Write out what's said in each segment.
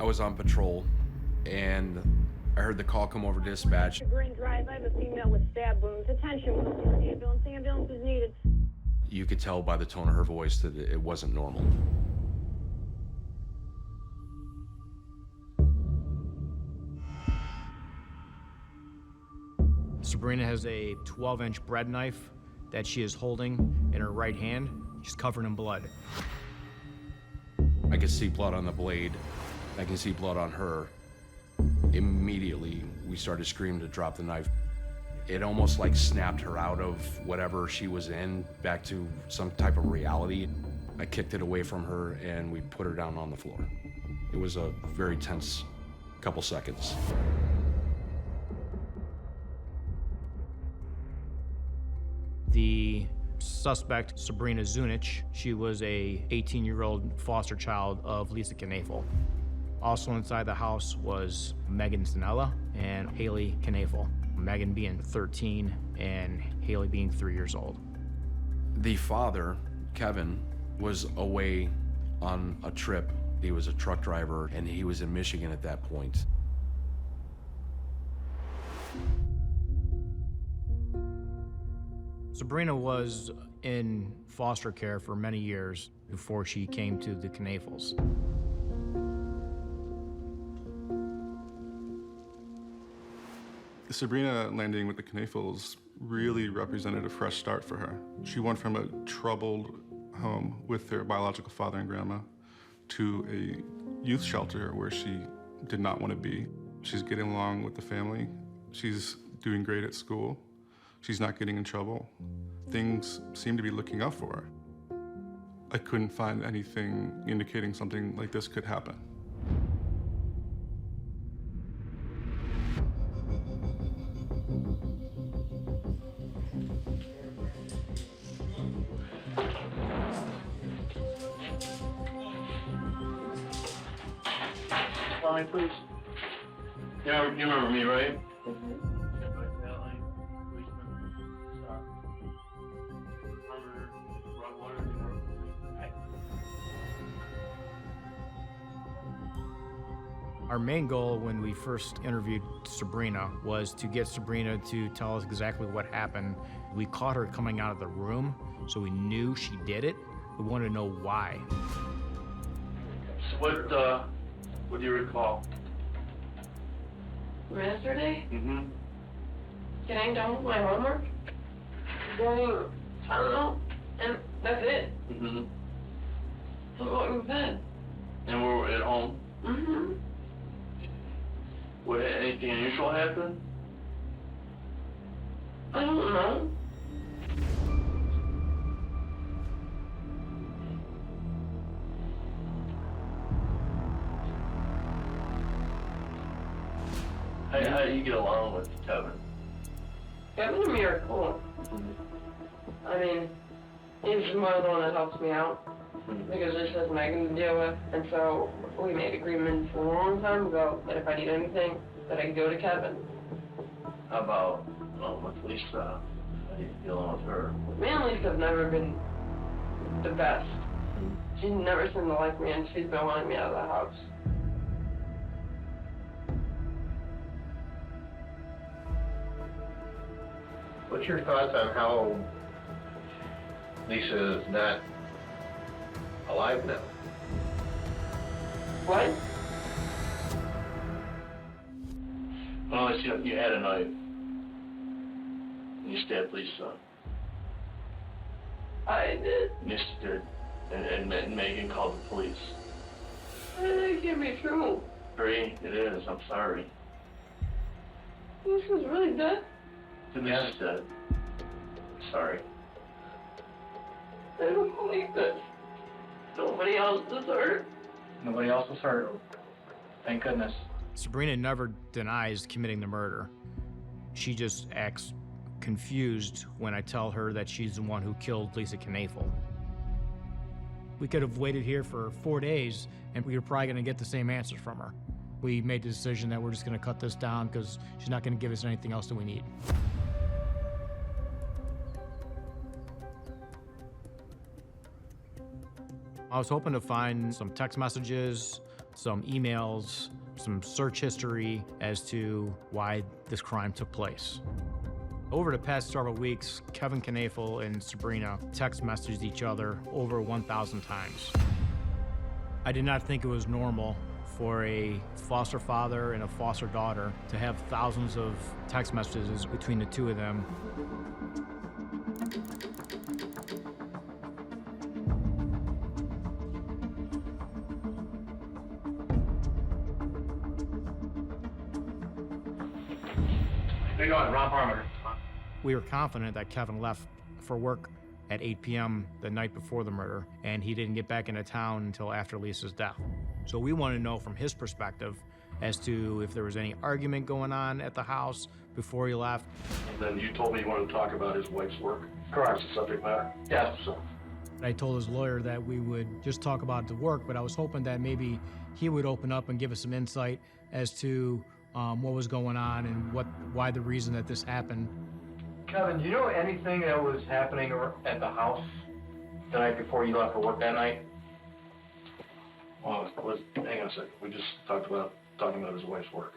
I was on patrol, and I heard the call come over dispatch. Green Drive, I have a female with stab wounds. Attention, ambulance. Ambulance is needed. You could tell by the tone of her voice that it wasn't normal. Sabrina has a 12-inch bread knife that she is holding in her right hand. She's covered in blood. I can see blood on the blade. I can see blood on her. Immediately, we started screaming to drop the knife. It almost like snapped her out of whatever she was in, back to some type of reality. I kicked it away from her and we put her down on the floor. It was a very tense couple seconds. The suspect, Sabrina Zunich, she was a 18-year-old foster child of Lisa Knoefel. Also inside the house was Megan Sinella and Haley Knoefel, Megan being 13 and Haley being 3 years old. The father, Kevin, was away on a trip. He was a truck driver and he was in Michigan at that point. Sabrina was in foster care for many years before she came to the Knoefels. Sabrina landing with the Knoefels really represented a fresh start for her. She went from a troubled home with her biological father and grandma to a youth shelter where she did not want to be. She's getting along with the family. She's doing great at school. She's not getting in trouble. Things seem to be looking up for her. I couldn't find anything indicating something like this could happen. Call me, please. You remember me, right? Our main goal when we first interviewed Sabrina was to get Sabrina to tell us exactly what happened. We caught her coming out of the room, so we knew she did it. We wanted to know why. So what do you recall? Yesterday? Mm-hmm. Getting done with my homework? Going, I don't know, and that's it. Mm-hmm. I'm going to bed. And we're at home? Mm-hmm. What, anything unusual happen? I don't know. How do you get along with Kevin? Kevin's a miracle. I mean, he's more the one that helps me out. Because this has Megan to deal with, and so we made agreements a long time ago that if I need anything, that I can go to Kevin. How about with Lisa? How are you dealing with her? Me and Lisa have never been the best. She's never seemed to like me, and she's been wanting me out of the house. What's your thoughts on how Lisa is not alive now? What? Well, you had a knife. You stabbed Lisa. I did. Yes, you did. And Megan called the police. That can't be true. Bree, it is. I'm sorry. Lisa's really dead. Lisa's dead. Sorry. I don't believe this. Nobody else is hurt. Nobody else was hurt. Thank goodness. Sabrina never denies committing the murder. She just acts confused when I tell her that she's the one who killed Lisa Knoefel. We could have waited here for 4 days and we were probably gonna get the same answers from her. We made the decision that we're just gonna cut this down because she's not gonna give us anything else that we need. I was hoping to find some text messages, some emails, some search history as to why this crime took place. Over the past several weeks, Kevin Knoefel and Sabrina text messaged each other over 1,000 times. I did not think it was normal for a foster father and a foster daughter to have thousands of text messages between the two of them. How you doing? Ron Parmer. We were confident that Kevin left for work at 8 p.m. the night before the murder, and he didn't get back into town until after Lisa's death. So we wanted to know from his perspective as to if there was any argument going on at the house before he left. And then you told me you wanted to talk about his wife's work. Correct. That's the subject matter. Yes. So, I told his lawyer that we would just talk about the work, but I was hoping that maybe he would open up and give us some insight as to what was going on and why the reason that this happened. Kevin, do you know anything that was happening at the house the night before you left for work that night? well, hang on a second. We just talking about his wife's work.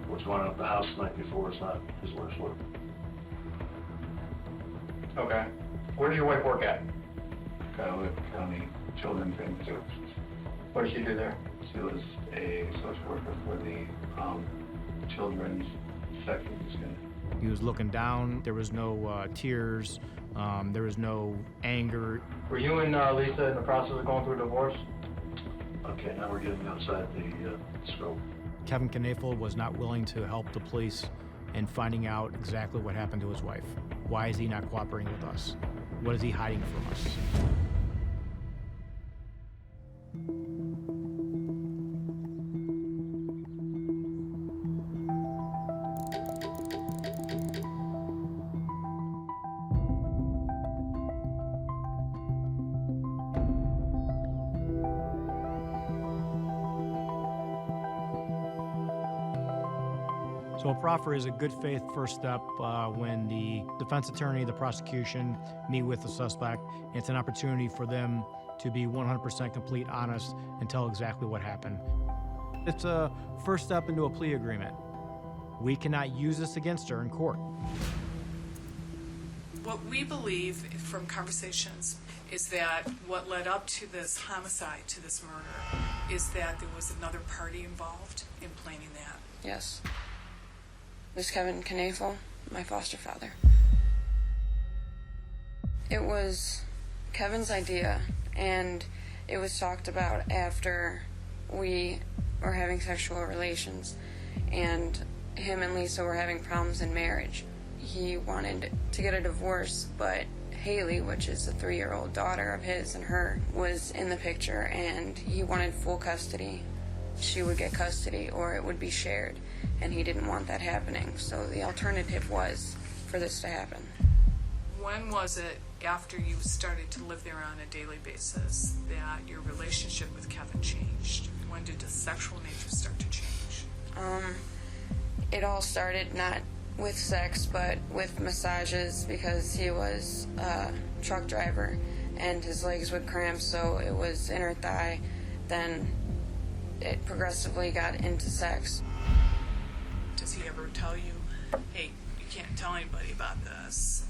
What's going on at the house the night before is not his wife's work. Okay. Where does your wife work at? Rowlett County Children's Family Services. What does she do there? She was a social worker for the children's section unit. He was looking down. There was no tears. There was no anger. Were you and Lisa in the process of going through a divorce? Okay, now we're getting outside the scope. Kevin Knoefel was not willing to help the police in finding out exactly what happened to his wife. Why is he not cooperating with us? What is he hiding from us? So a proffer is a good faith first step when the defense attorney, the prosecution meet with the suspect. It's an opportunity for them to be 100% complete honest and tell exactly what happened. It's a first step into a plea agreement. We cannot use this against her in court. What we believe from conversations is that what led up to this homicide, to this murder, is that there was another party involved in planning that. Yes. It was Kevin Knoefel, my foster father. It was Kevin's idea, and it was talked about after we were having sexual relations, and him and Lisa were having problems in marriage. He wanted to get a divorce, but Haley, which is a 3-year-old daughter of his and her, was in the picture, and he wanted full custody. She would get custody, or it would be shared, and he didn't want that happening. So the alternative was for this to happen. When was it, after you started to live there on a daily basis, that your relationship with Kevin changed? When did the sexual nature start to change? It all started not with sex, but with massages, because he was a truck driver and his legs would cramp, so it was inner thigh. Then it progressively got into sex. Does he ever tell you, hey, you can't tell anybody about this?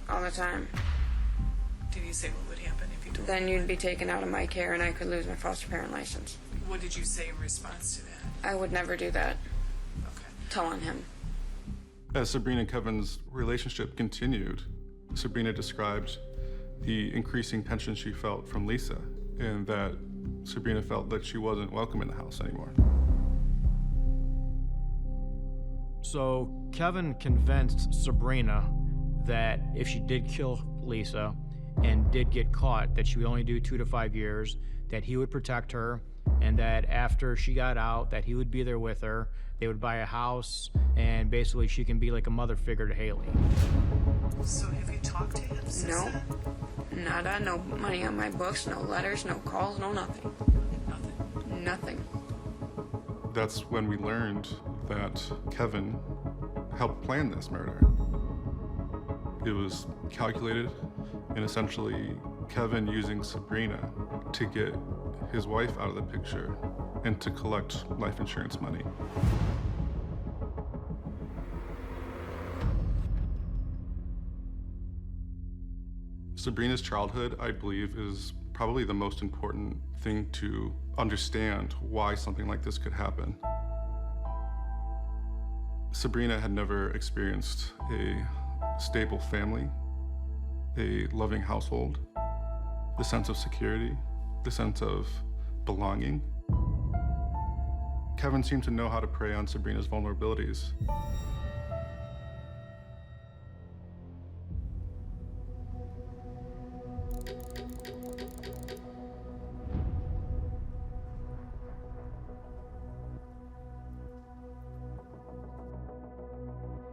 All the time. Did he say what would happen if you told Then anyone? you'd be taken out of my care and I could lose my foster parent license. What did you say in response to that? I would never do that. Okay. Tell on him. As Sabrina and Kevin's relationship continued, Sabrina described the increasing tension she felt from Lisa, and that Sabrina felt that she wasn't welcome in the house anymore. So Kevin convinced Sabrina that if she did kill Lisa and did get caught, that she would only do 2 to 5 years, that he would protect her, and that after she got out, that he would be there with her. They would buy a house, and basically she can be like a mother figure to Haley. So have you talked to him since No. then? Nada, no money on my books, no letters, no calls, no nothing. Nothing. Nothing. That's when we learned that Kevin helped plan this murder. It was calculated, and essentially Kevin using Sabrina to get his wife out of the picture and to collect life insurance money. Sabrina's childhood, I believe, is probably the most important thing to understand why something like this could happen. Sabrina had never experienced a stable family, a loving household, the sense of security, the sense of belonging. Kevin seemed to know how to prey on Sabrina's vulnerabilities.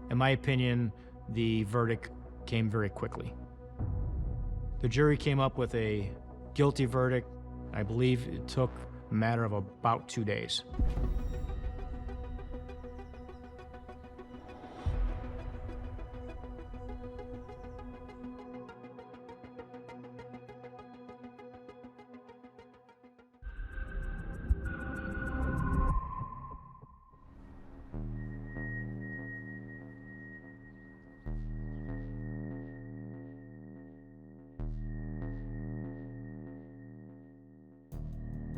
In my opinion, the verdict came very quickly. The jury came up with a guilty verdict. I believe it took a matter of about 2 days.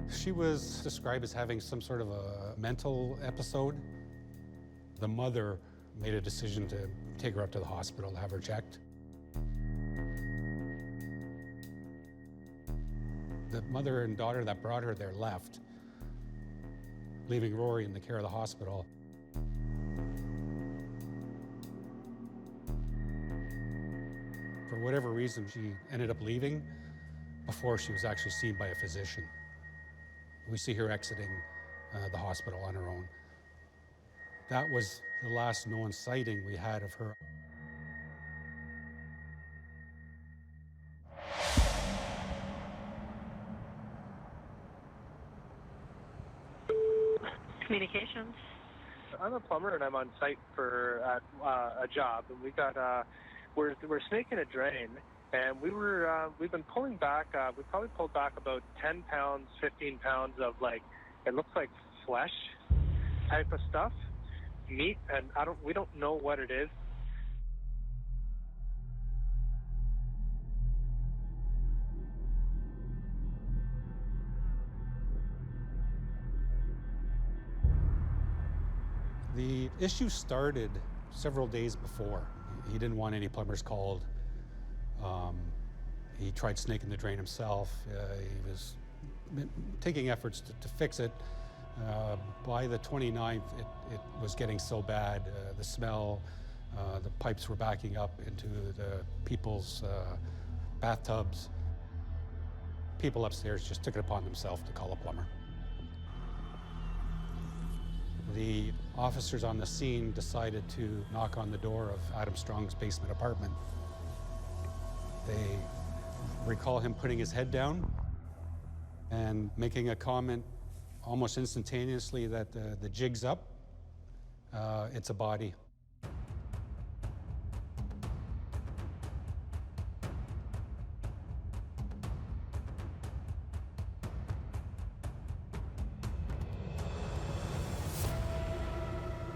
She was described as having some sort of a mental episode. The mother made a decision to take her up to the hospital to have her checked. The mother and daughter that brought her there left, leaving Rory in the care of the hospital. For whatever reason, she ended up leaving before she was actually seen by a physician. We see her exiting the hospital on her own. That was the last known sighting we had of her. Communications. I'm a plumber and I'm on site for a job, and we've got we're snaking a drain. And we've been pulling back, we probably pulled back about 10 pounds, 15 pounds of it looks like flesh type of stuff, meat, and we don't know what it is. The issue started several days before. He didn't want any plumbers called. He tried snaking the drain himself. He was taking efforts to fix it. By the 29th, it was getting so bad. The smell, the pipes were backing up into the people's bathtubs. People upstairs just took it upon themselves to call a plumber. The officers on the scene decided to knock on the door of Adam Strong's basement apartment. They recall him putting his head down and making a comment almost instantaneously that the jig's up, it's a body.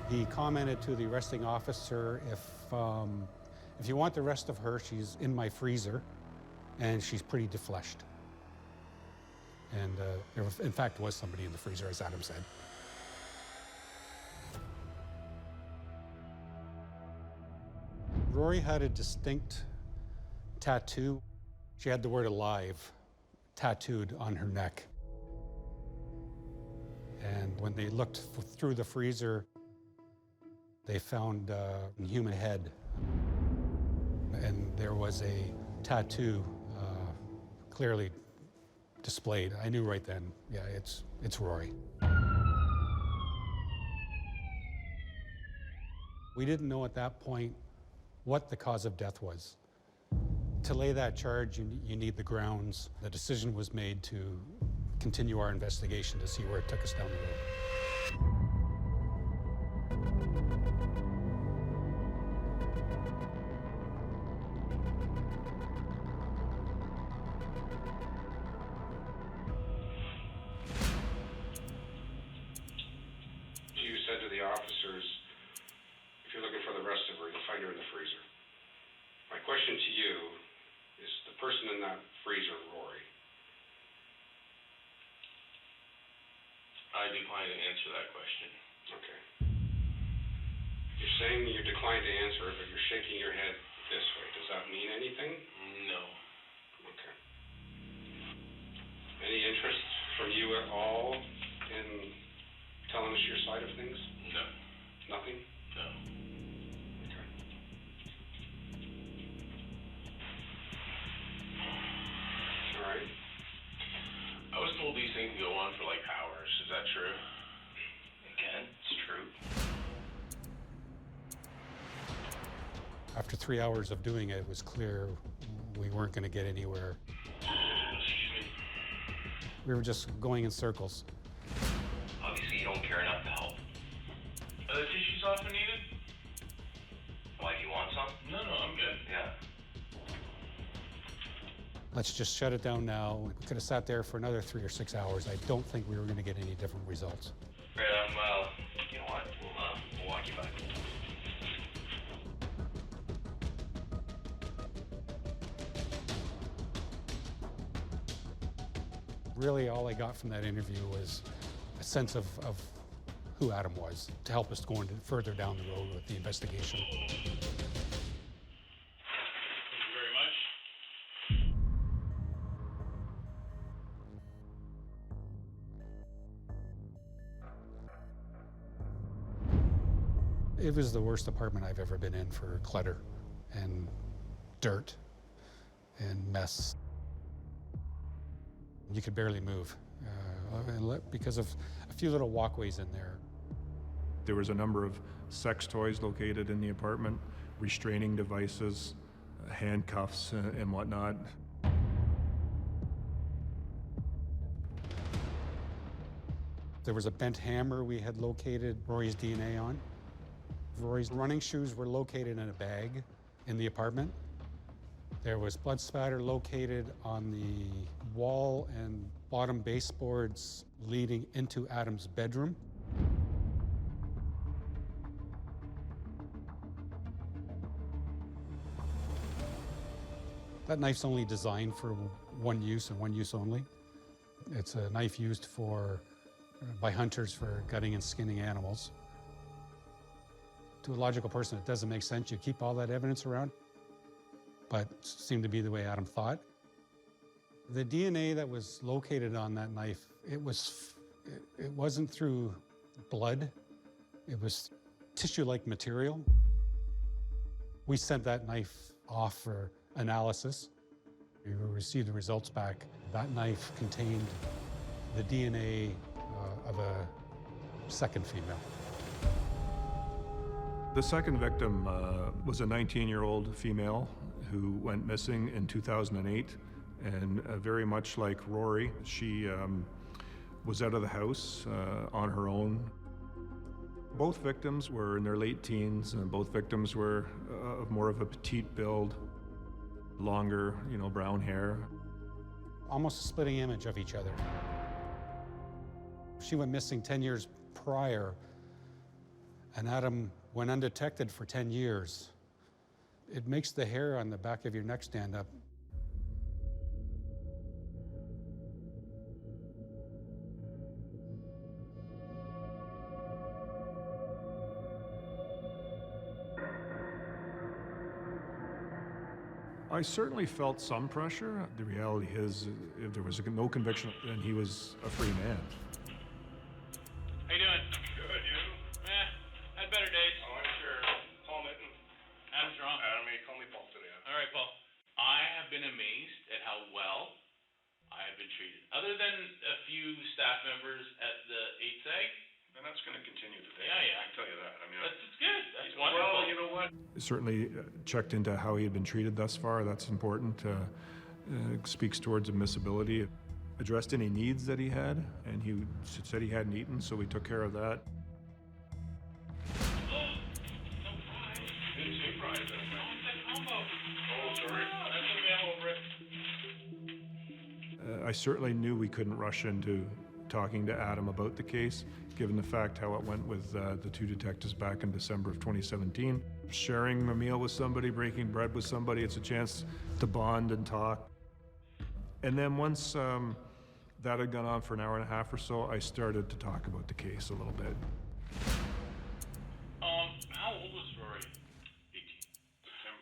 He commented to the arresting officer, if you want the rest of her, she's in my freezer, and she's pretty defleshed. And there, in fact, was somebody in the freezer, as Adam said. Rory had a distinct tattoo. She had the word alive tattooed on her neck. And when they looked through the freezer, they found a human head. And there was a tattoo clearly displayed. I knew right then, yeah, it's Rory. We didn't know at that point what the cause of death was. To lay that charge, you need the grounds. The decision was made to continue our investigation to see where it took us down the road. said to the officers, if you're looking for the rest of her, you'll find her in the freezer. My question to you is the person in that freezer, Rory? I decline to answer that question. Okay. You're saying you decline to answer it, but you're shaking your head this way. Does that mean anything? No. Okay. Any interest from you at all in telling us your side of things? No. Nothing? No. Okay. All right. I was told these things go on for like hours. Is that true? Again, it's true. After 3 hours of doing it, it was clear we weren't going to get anywhere. Excuse me. We were just going in circles. Obviously, you don't care enough to help. Are the tissues often needed? Why, do you want some? No, I'm good. Yeah. Let's just shut it down now. We could have sat there for another 3 or 6 hours. I don't think we were going to get any different results. Great, you know what? We'll walk you back. Really, all I got from that interview was a sense of who Adam was to help us go further down the road with the investigation. Thank you very much. It was the worst apartment I've ever been in for clutter and dirt and mess. You could barely move because of a few little walkways in there. There was a number of sex toys located in the apartment, restraining devices, handcuffs, and whatnot. There was a bent hammer we had located Rory's DNA on. Rory's running shoes were located in a bag in the apartment. There was blood spatter located on the wall and bottom baseboards leading into Adam's bedroom. That knife's only designed for one use and one use only. It's a knife used by hunters for gutting and skinning animals. To a logical person, it doesn't make sense. You keep all that evidence around, but it seemed to be the way Adam thought. The DNA that was located on that knife, it wasn't through blood. It was tissue-like material. We sent that knife off for analysis. We received the results back. That knife contained the DNA of a second female. The second victim was a 19-year-old female who went missing in 2008, and very much like Rory, she was out of the house on her own. Both victims were in their late teens, and both victims were of more of a petite build, longer, brown hair. Almost a splitting image of each other. She went missing 10 years prior, and Adam went undetected for 10 years. It makes the hair on the back of your neck stand up. I certainly felt some pressure. The reality is, if there was no conviction, then he was a free man. How you doing? Good, you? Had better days. Oh, I'm sure. Paul Mitten. Adam's wrong. Adam, you call me Paul today. All right, Paul. I have been amazed at how well I have been treated. Other than a few staff members at the 8SAG. And that's going to continue today. Yeah. I can tell you that. I mean, that's good. That's wonderful. Well, you know what? Certainly checked into how he had been treated thus far. That's important. Speaks towards admissibility. Addressed any needs that he had, and he said he hadn't eaten, so we took care of that. I certainly knew we couldn't rush into talking to Adam about the case, given the fact how it went with the two detectives back in December of 2017. Sharing a meal with somebody, breaking bread with somebody, it's a chance to bond and talk. And then once that had gone on for an hour and a half or so, I started to talk about the case a little bit. How old was Rory? 18.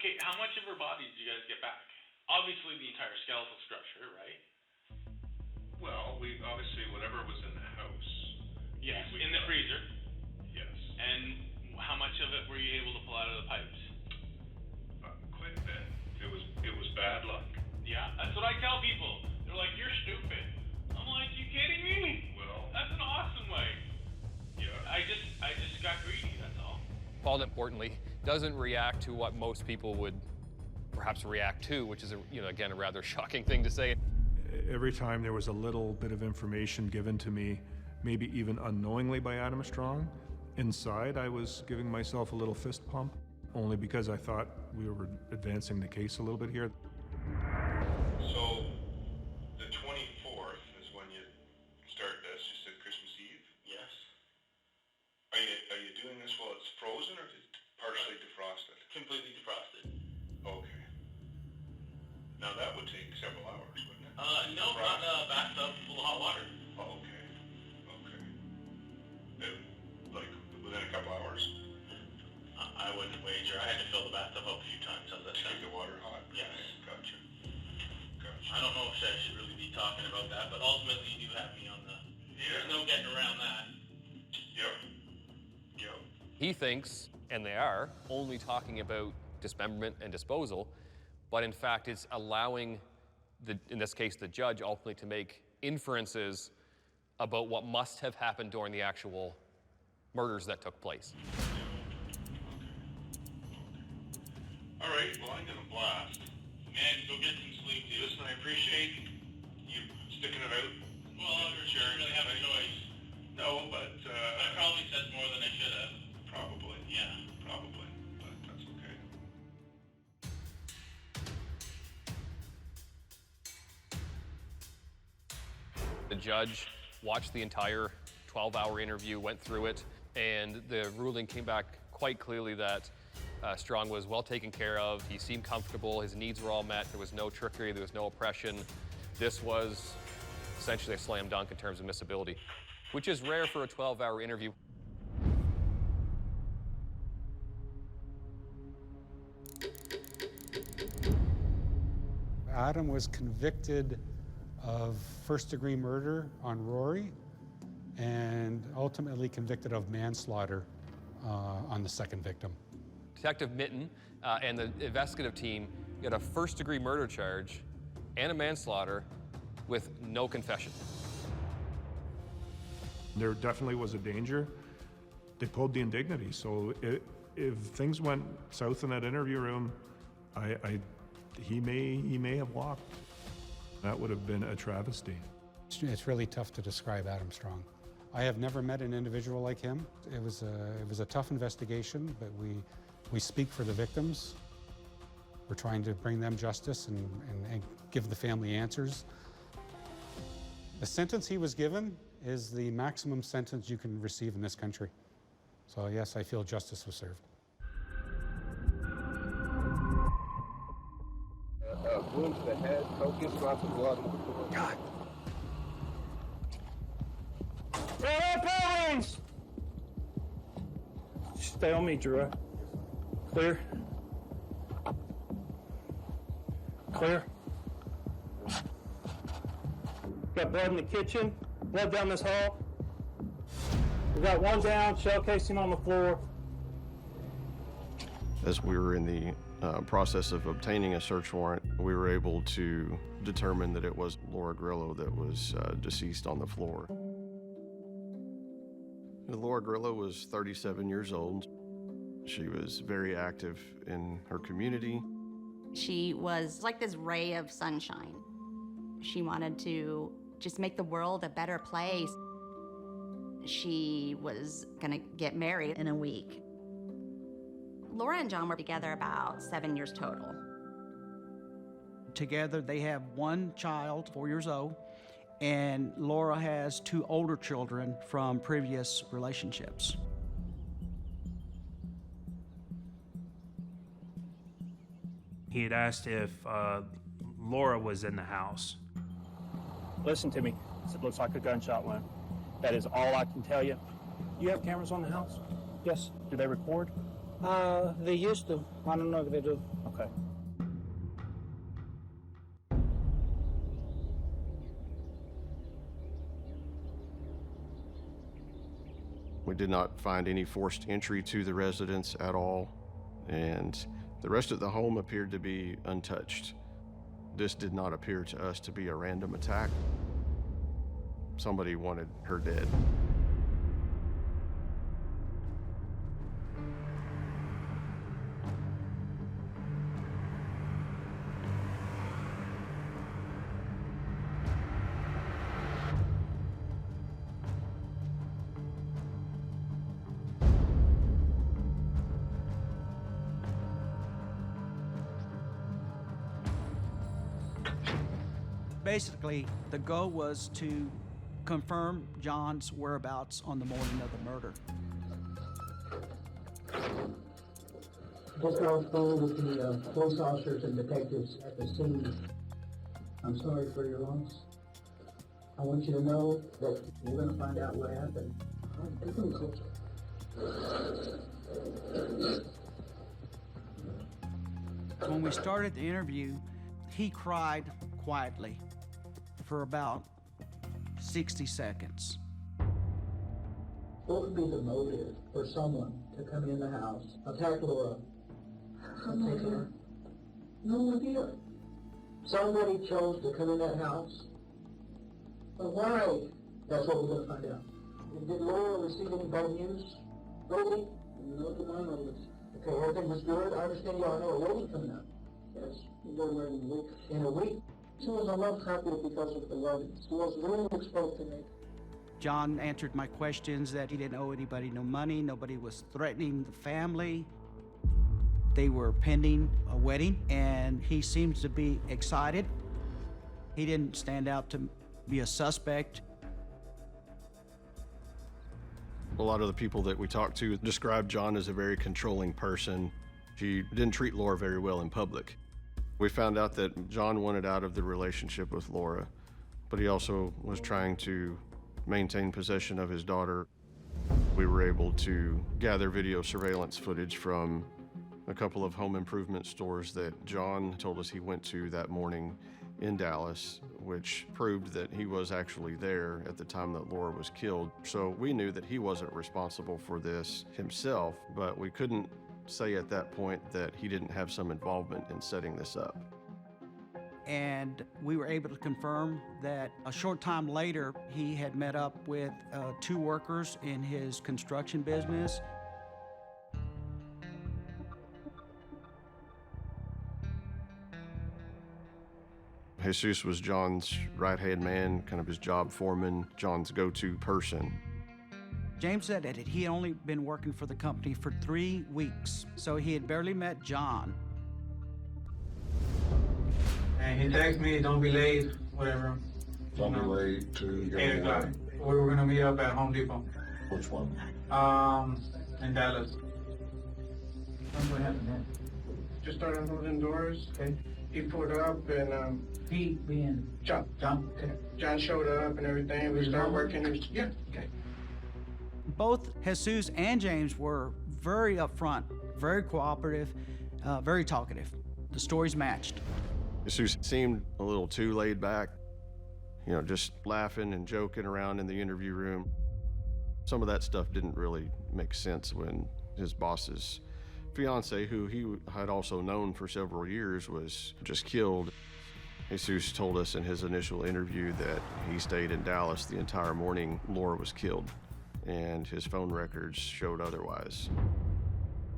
Okay, how much of her body did you guys get back? Obviously the entire skeletal structure, right? Well, we obviously, whatever was in the house. Yes, in the freezer. Yes. And how much of it were you able to pull out of the pipes? Quite a bit. It was bad luck. Yeah, that's what I tell people. They're like, you're stupid. I'm like, you kidding me? Well, that's an awesome way. Yeah. I just got greedy, that's all. Paul, importantly, doesn't react to what most people would perhaps react to, which is, again, a rather shocking thing to say. Every time there was a little bit of information given to me, maybe even unknowingly by Adam Strong, inside I was giving myself a little fist pump, only because I thought we were advancing the case a little bit here. So, the 24th is when you start this. You said Christmas Eve? Yes. Are you doing this while it's frozen or partially defrosted? Completely defrosted. Okay. Now that would take several hours, wouldn't it? No, not in a bathtub full of hot water. Oh, okay. Like within a couple hours? I wouldn't wager. I had to fill the bathtub up a few times. How's that sound? Keep the water hot? Yes. Gotcha. I don't know if I should really be talking about that, but ultimately you do have me on the... Yeah. There's no getting around that. Yep. He thinks, and they are, only talking about dismemberment and disposal, but in fact it's allowing, in this case, the judge ultimately to make inferences about what must have happened during the actual murders that took place. All right, well, I'm gonna blast. Man, go get some sleep, dude. Listen, I appreciate you sticking it out. Well, you didn't really have a choice. No, but, I probably said more than I should have. Probably. Yeah. Probably, but that's okay. The judge watched the entire 12-hour interview, went through it, and the ruling came back quite clearly that Strong was well taken care of. He seemed comfortable. His needs were all met. There was no trickery. There was no oppression. This was essentially a slam dunk in terms of admissibility, which is rare for a 12-hour interview. Adam was convicted of first-degree murder on Rory and ultimately convicted of manslaughter on the second victim. Detective Mitten and the investigative team got a first-degree murder charge and a manslaughter with no confession. There definitely was a danger. They pulled the indignity, so if things went south in that interview room, he may have walked. That would have been a travesty. It's really tough to describe Adam Strong. I have never met an individual like him. It was a tough investigation, but we speak for the victims. We're trying to bring them justice and give the family answers. The sentence he was given is the maximum sentence you can receive in this country. So yes, I feel justice was served. Wounds to the head, focus, lots of blood on the floor. God. Buildings! Stay on me, Drew. Clear. Clear. Got blood in the kitchen, blood down this hall. We got one down, shell casing on the floor. As we were in the process of obtaining a search warrant, we were able to determine that it was Laura Grillo that was deceased on the floor. Laura Grillo was 37 years old. She was very active in her community. She was like this ray of sunshine. She wanted to just make the world a better place. She was gonna get married in a week. Laura and John were together about 7 years total. Together, they have one child, 4 years old, and Laura has 2 older children from previous relationships. He had asked if Laura was in the house. Listen to me. It looks like a gunshot wound. That is all I can tell you. You have cameras on the house? Yes. Do they record? They used to. I don't know if they do. Okay. We did not find any forced entry to the residence at all, and the rest of the home appeared to be untouched. This did not appear to us to be a random attack. Somebody wanted her dead. Basically, the goal was to confirm John's whereabouts on the morning of the murder. Just got off the phone with the police officers and detectives at the scene. I'm sorry for your loss. I want you to know that we're going to find out what happened. Get a little closer. When we started the interview, he cried quietly for about 60 seconds. What would be the motive for someone to come in the house, attack Laura, and take her? No idea. Somebody chose to come in that house. But why? That's what we're going to find out. Did Laura receive any bad news? Rosie? No, to my knowledge. Okay, everything was good. I understand y'all know a wedding coming up. Yes, we're wearing a week. In a week. She was a love couple because of the wedding. She was really exposed to me. John answered my questions that he didn't owe anybody no money, nobody was threatening the family. They were pending a wedding, and he seems to be excited. He didn't stand out to be a suspect. A lot of the people that we talked to described John as a very controlling person. He didn't treat Laura very well in public. We found out that John wanted out of the relationship with Laura, but he also was trying to maintain possession of his daughter. We were able to gather video surveillance footage from a couple of home improvement stores that John told us he went to that morning in Dallas, which proved that he was actually there at the time that Laura was killed. So we knew that he wasn't responsible for this himself, but we couldn't say at that point that he didn't have some involvement in setting this up. And we were able to confirm that a short time later, he had met up with 2 workers in his construction business. Jesus was John's right-hand man, kind of his job foreman, John's go-to person. James said that he had only been working for the company for 3 weeks, so he had barely met John. And he texted me, don't be late, whatever. Don't be late to 8 o'clock. We were gonna meet up at Home Depot. Which one? In Dallas. What happened then? Just started unloading doors. Okay. He pulled up and He being John. Okay. John showed up and everything. We started working. Yeah. Okay. Both Jesus and James were very upfront, very cooperative, very talkative. The stories matched. Jesus seemed a little too laid back, just laughing and joking around in the interview room. Some of that stuff didn't really make sense when his boss's fiancé, who he had also known for several years, was just killed. Jesus told us in his initial interview that he stayed in Dallas the entire morning Laura was killed, and his phone records showed otherwise.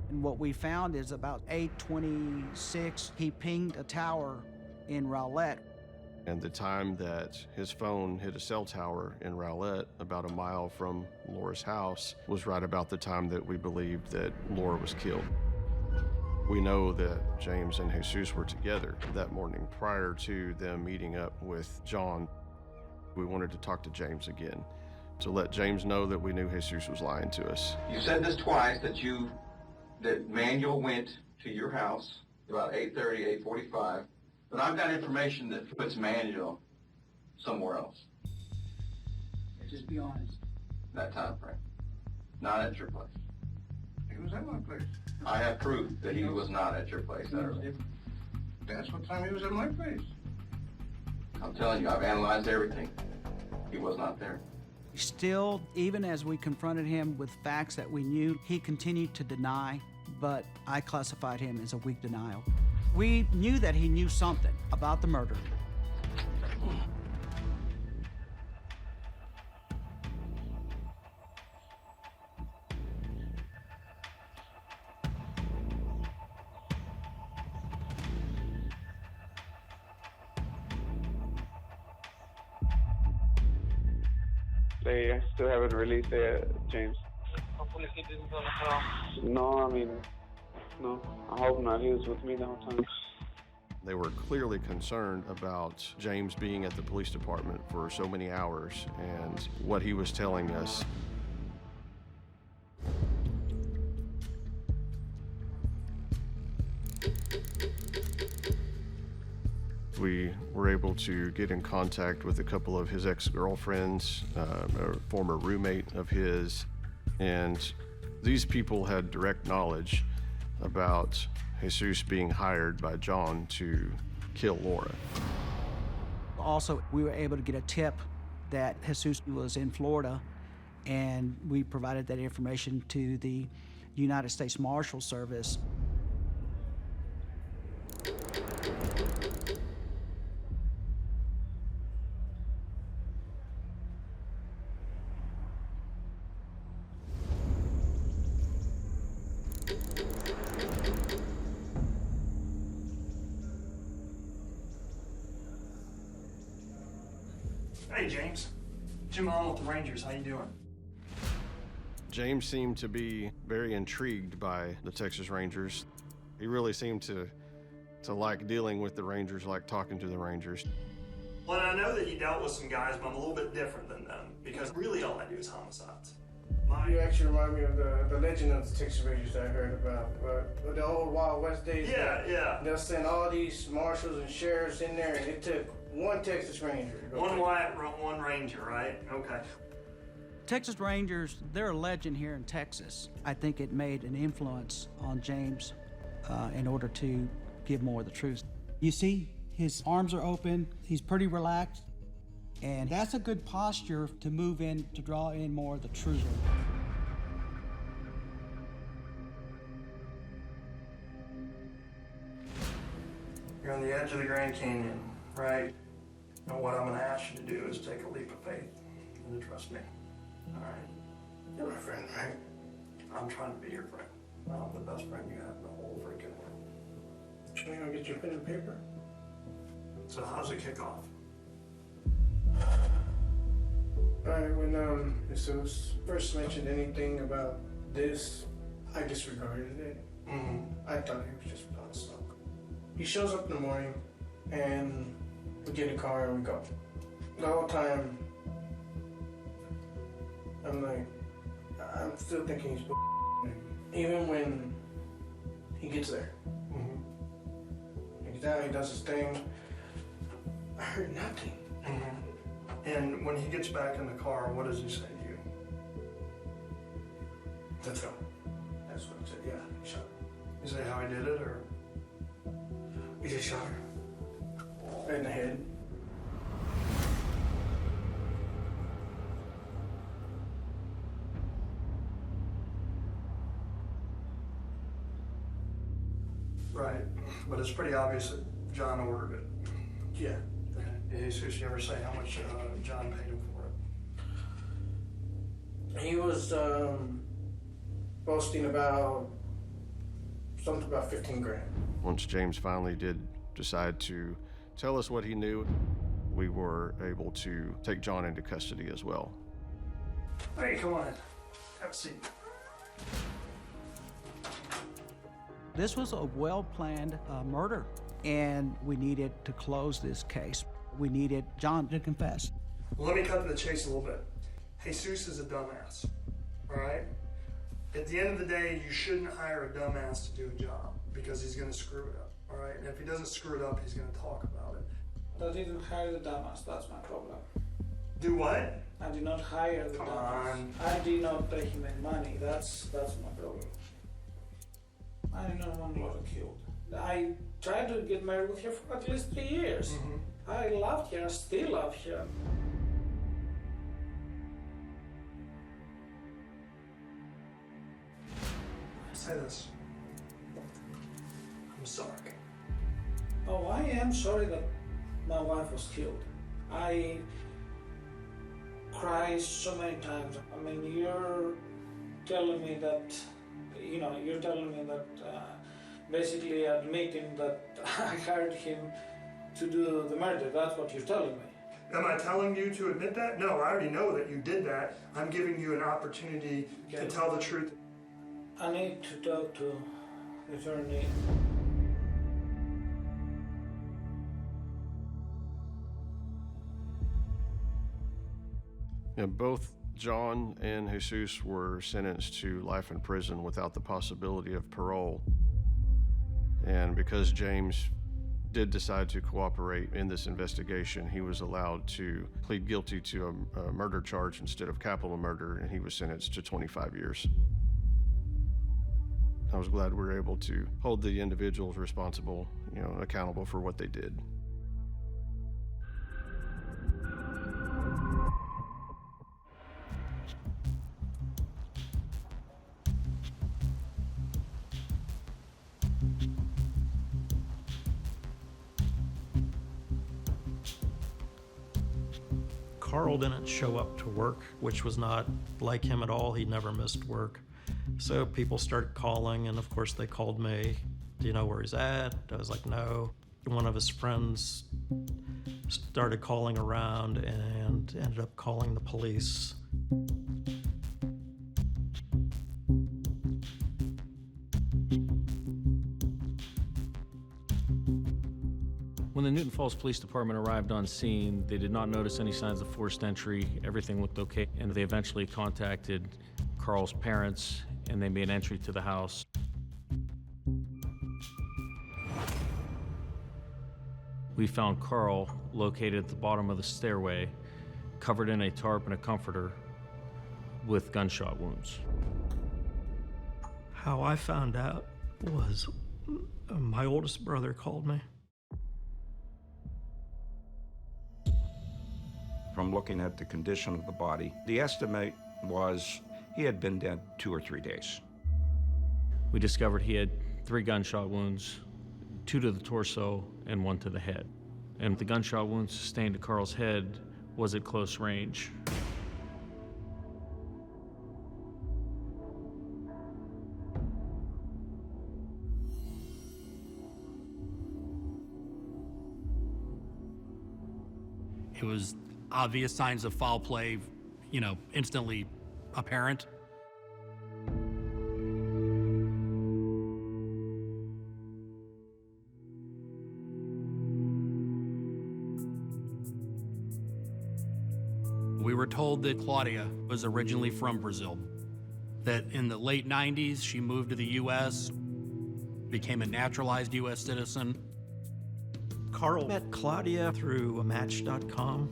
And what we found is about 8:26, he pinged a tower in Rowlett. And the time that his phone hit a cell tower in Rowlett, about a mile from Laura's house, was right about the time that we believed that Laura was killed. We know that James and Jesus were together that morning prior to them meeting up with John. We wanted to talk to James again, to let James know that we knew Jesus was lying to us. You said this twice, that Manuel went to your house about 8:30, 8:45, but I've got information that puts Manuel somewhere else. Just be honest. That time frame. Not at your place. He was at my place. I have proof that he was not at your place that early. That's what time he was at my place. I'm telling you, I've analyzed everything. He was not there. Still, even as we confronted him with facts that we knew, he continued to deny, but I classified him as a weak denial. We knew that he knew something about the murder. They still haven't released James. No, I mean, no. I hope not. He was with me the whole time. They were clearly concerned about James being at the police department for so many hours and what he was telling us. We were able to get in contact with a couple of his ex-girlfriends, a former roommate of his, and these people had direct knowledge about Jesus being hired by John to kill Laura. Also, we were able to get a tip that Jesus was in Florida, and we provided that information to the United States Marshal Service. Hey, James. Jim on with the Rangers. How you doing? James seemed to be very intrigued by the Texas Rangers. He really seemed to like dealing with the Rangers, like talking to the Rangers. Well, I know that you dealt with some guys, but I'm a little bit different than them because really all I do is homicides. You actually remind me of the legend of the Texas Rangers that I heard about. But the old Wild West days. Yeah. They'll send all these marshals and sheriffs in there, and it took one Texas Ranger. One white, one Ranger, right? Okay. Texas Rangers, they're a legend here in Texas. I think it made an influence on James in order to give more of the truth. You see, his arms are open, he's pretty relaxed, and that's a good posture to move in, to draw in more of the truth. You're on the edge of the Grand Canyon, right? And what I'm going to ask you to do is take a leap of faith and to trust me. All right? You're my friend, right? I'm trying to be your friend. I'm the best friend you have in the whole freaking world. Should we go get your pen and paper? So how's it kick off? Alright, when Jesus first mentioned anything about this, I disregarded it. I thought he was just about to smoke. He shows up in the morning and we get in the car and we go. The whole time, I'm still thinking he's even when he gets there. He gets out, he does his thing. I heard nothing. And when he gets back in the car, what does he say to you? Let's go. That's what he said. Yeah, he shot her. Is that how he did it, or? He just shot her. Right in the head. Right, but it's pretty obvious that John ordered it. Yeah. Did Jesus ever say how much John paid him for it? He was boasting about something about 15 grand. Once James finally did decide to tell us what he knew, we were able to take John into custody as well. Hey, come on in. Have a seat. This was a well-planned murder, and we needed to close this case. We needed John to confess. Let me cut to the chase a little bit. Jesus is a dumbass, all right? At the end of the day, you shouldn't hire a dumbass to do a job because he's going to screw it up, all right? And if he doesn't screw it up, he's going to talk about it. I didn't hire the dumbass, that's my problem. Do what? I did not hire the dumbass. I did not pay him any money, that's my problem. I did not want Laura killed. I tried to get married with her for at least 3 years. I loved her, I still love her. Say this. I'm sorry. Oh, I am sorry that my wife was killed. I cried so many times. I mean, you're telling me that, basically admitting that I hired him to do the murder. That's what you're telling me. Am I telling you to admit that? No, I already know that you did that. I'm giving you an opportunity to tell the truth. I need to talk to the attorney. Both John and Jesus were sentenced to life in prison without the possibility of parole. And because James did decide to cooperate in this investigation, he was allowed to plead guilty to a murder charge instead of capital murder, and he was sentenced to 25 years. I was glad we were able to hold the individuals responsible, accountable for what they did. Carl didn't show up to work, which was not like him at all. He never missed work. So people started calling, and of course they called me. Do you know where he's at? I was like, no. One of his friends started calling around and ended up calling the police. When the Newton Falls Police Department arrived on scene, they did not notice any signs of forced entry. Everything looked okay, and they eventually contacted Carl's parents, and they made entry to the house. We found Carl located at the bottom of the stairway, covered in a tarp and a comforter, with gunshot wounds. How I found out was my oldest brother called me. From looking at the condition of the body, the estimate was he had been dead 2 or 3 days. We discovered he had 3 gunshot wounds, 2 to the torso and 1 to the head. And the gunshot wound sustained to Carl's head was at close range. It was obvious signs of foul play, instantly apparent. We were told that Claudia was originally from Brazil, that in the late 90s she moved to the U.S., became a naturalized U.S. citizen. Carl met Claudia through Match.com,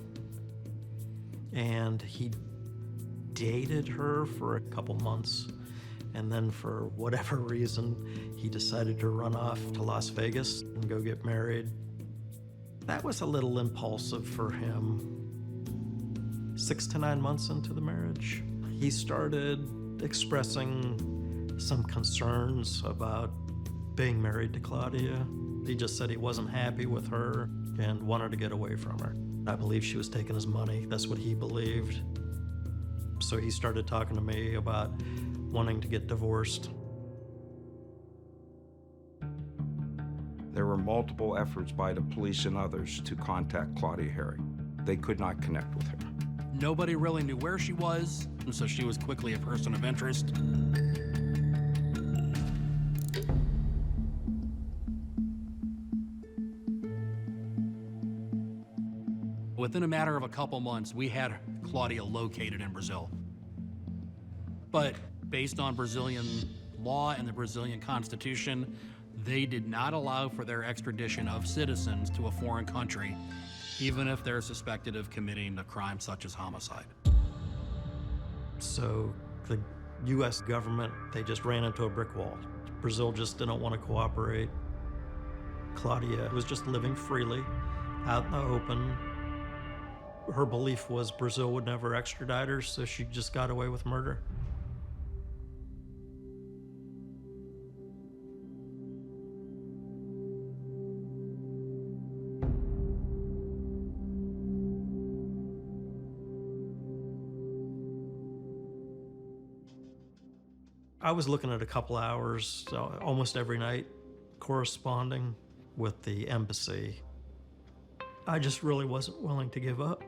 and he dated her for a couple months, and then for whatever reason, he decided to run off to Las Vegas and go get married. That was a little impulsive for him. 6 to 9 months into the marriage, he started expressing some concerns about being married to Claudia. He just said he wasn't happy with her and wanted to get away from her. I believe she was taking his money. That's what he believed. So he started talking to me about wanting to get divorced. There were multiple efforts by the police and others to contact Claudia Hoerig. They could not connect with her. Nobody really knew where she was, and so she was quickly a person of interest. Within a matter of a couple months, we had Claudia located in Brazil. But based on Brazilian law and the Brazilian Constitution, they did not allow for their extradition of citizens to a foreign country, even if they're suspected of committing a crime such as homicide. So the U.S. government, they just ran into a brick wall. Brazil just didn't want to cooperate. Claudia was just living freely, out in the open. Her belief was Brazil would never extradite her, so she just got away with murder. I was looking at a couple hours, almost every night, corresponding with the embassy. I just really wasn't willing to give up.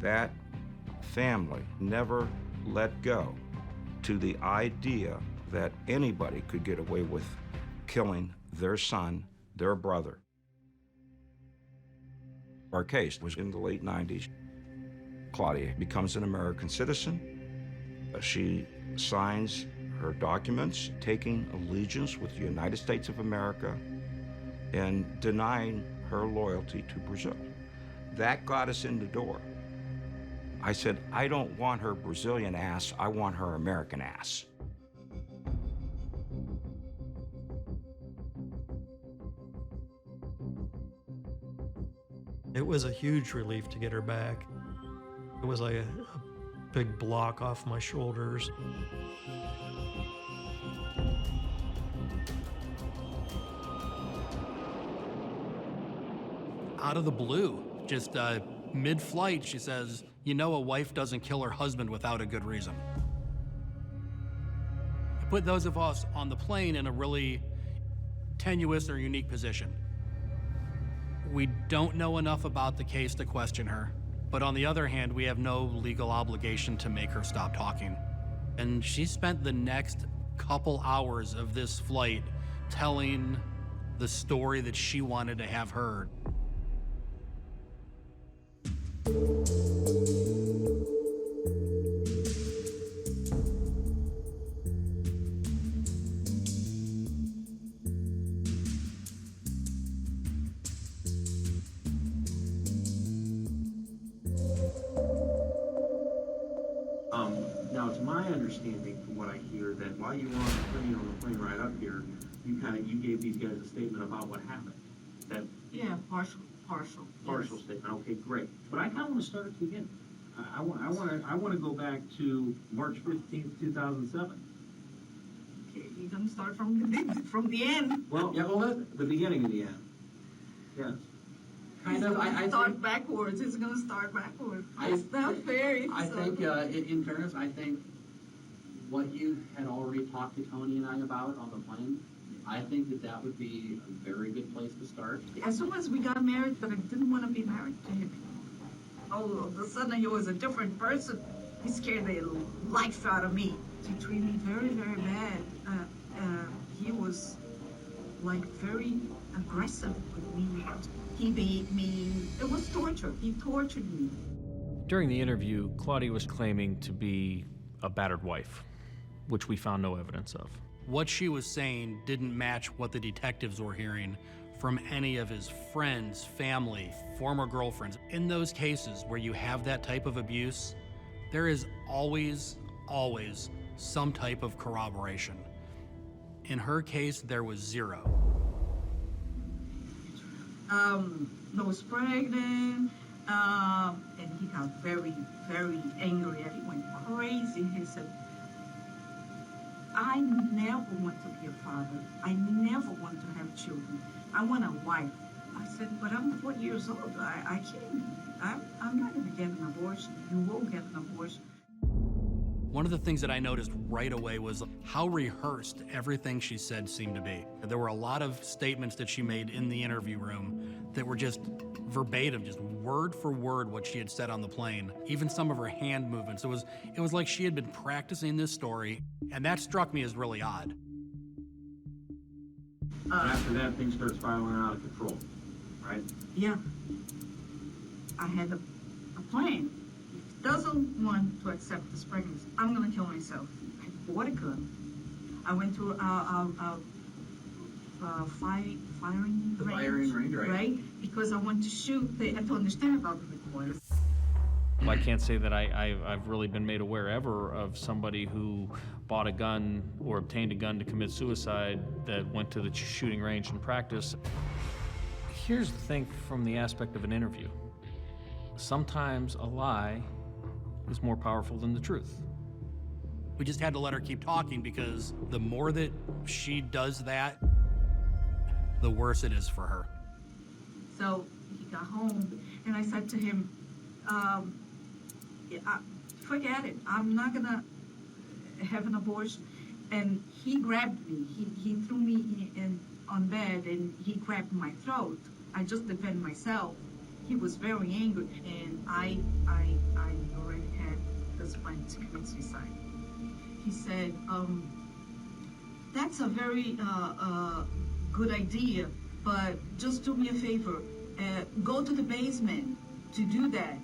That family never let go to the idea that anybody could get away with killing their son, their brother. Our case was in the late 90s. Claudia becomes an American citizen. She signs her documents taking allegiance with the United States of America and denying her loyalty to Brazil. That got us in the door. I said, I don't want her Brazilian ass, I want her American ass. It was a huge relief to get her back. It was like a big block off my shoulders. Out of the blue, just mid-flight, she says, you know a wife doesn't kill her husband without a good reason. It put those of us on the plane in a really tenuous or unique position. We don't know enough about the case to question her, but on the other hand, we have no legal obligation to make her stop talking. And she spent the next couple hours of this flight telling the story that she wanted to have heard. Now, it's my understanding from what I hear that while you were on the plane ride up here, you gave these guys a statement about what happened. That Yeah, partial. partial statement. Okay, great. But I kind of want to start at the beginning. I want to go back to March 15th, 2007. Okay, you're gonna start from the end. Well, yeah, well, the beginning of the end. Yes. Kind of. I start think, backwards. It's gonna start backwards. I- It's not fair. I think, in fairness, I think what you had already talked to Tony and I about on the plane, I think that would be a very good place to start. As soon as we got married, but I didn't want to be married to him. All of a sudden, he was a different person. He scared the life out of me. He treated me very, very bad. He was like very aggressive with me. He beat me. It was torture. He tortured me. During the interview, Claudia was claiming to be a battered wife, which we found no evidence of. What she was saying didn't match what the detectives were hearing from any of his friends, family, former girlfriends. In those cases where you have that type of abuse, there is always some type of corroboration. In her case, there was zero. I was pregnant, and he got very, very angry. He went crazy. He said, I never want to be a father. I never want to have children. I want a wife. I said, but I'm 4 years old. I can't. I'm not going to get an abortion. You will get an abortion. One of the things that I noticed right away was how rehearsed everything she said seemed to be. There were a lot of statements that she made in the interview room that were just verbatim, just word for word what she had said on the plane. Even some of her hand movements. It was like she had been practicing this story, and that struck me as really odd. After that, things start spiraling out of control. right? Yeah. I had a plan. If he doesn't want to accept this pregnancy, I'm gonna kill myself. I bought a gun. I went to firing range, right? Because I want to shoot. I have to understand about the recoil. I can't say that I've really been made aware ever of somebody who bought a gun or obtained a gun to commit suicide that went to the shooting range and practice. Here's the thing from the aspect of an interview. Sometimes a lie is more powerful than the truth. We just had to let her keep talking because the more that she does that, the worse it is for her. So he got home, and I said to him, forget it. I'm not gonna have an abortion. And he grabbed me. He threw me on bed, and he grabbed my throat. I just defended myself. He was very angry, and I already had this plan to commit suicide. He said, that's a very good idea, but just do me a favor. Go to the basement to do that,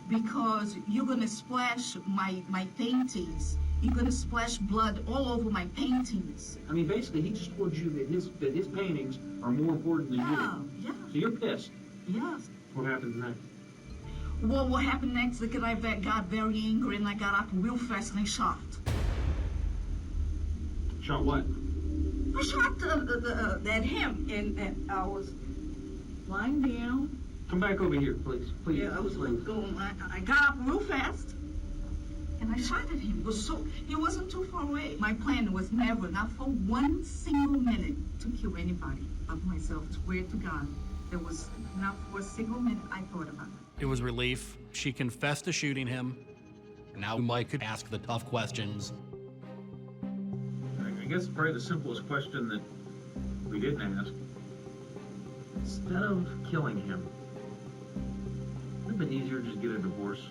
because you're gonna splash my paintings. You're gonna splash blood all over my paintings. I mean, basically, he just told you that his paintings are more important than you. Yeah. So you're pissed. Yes. What happened next? Well, what happened next is that I got very angry, and I got up real fast and I shot. Shot what? I shot at him, and I was lying down. Come back over here, please. Please. Yeah, I was going. I got up real fast, and I shot at him. He wasn't too far away. My plan was never, not for 1 single minute, to kill anybody but myself. Swear to God, there was not for a single minute I thought about it. It was relief. She confessed to shooting him. Now Mike could ask the tough questions. I guess probably the simplest question that we didn't ask. Instead of killing him, would it have been easier to just get a divorce?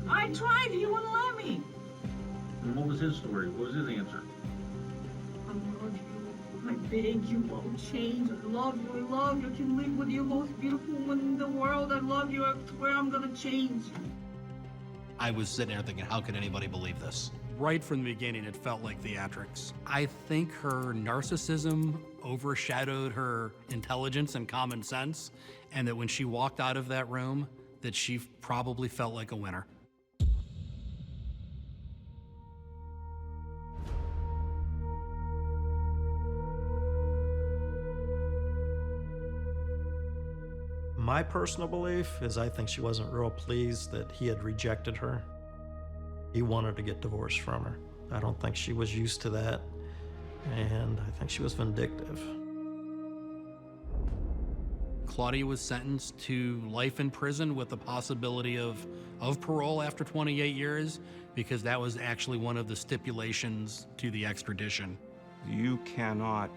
I tried. He wouldn't let me. And what was his story? What was his answer? I love you. I beg you, won't change. I love you. I love you. I can live with you, most beautiful woman in the world. I love you. I swear I'm gonna change. I was sitting there thinking, how could anybody believe this? Right from the beginning, it felt like theatrics. I think her narcissism overshadowed her intelligence and common sense, and that when she walked out of that room, that she probably felt like a winner. My personal belief is I think she wasn't real pleased that he had rejected her. He wanted to get divorced from her. I don't think she was used to that, and I think she was vindictive. Claudia was sentenced to life in prison with the possibility of parole after 28 years, because that was actually one of the stipulations to the extradition. You cannot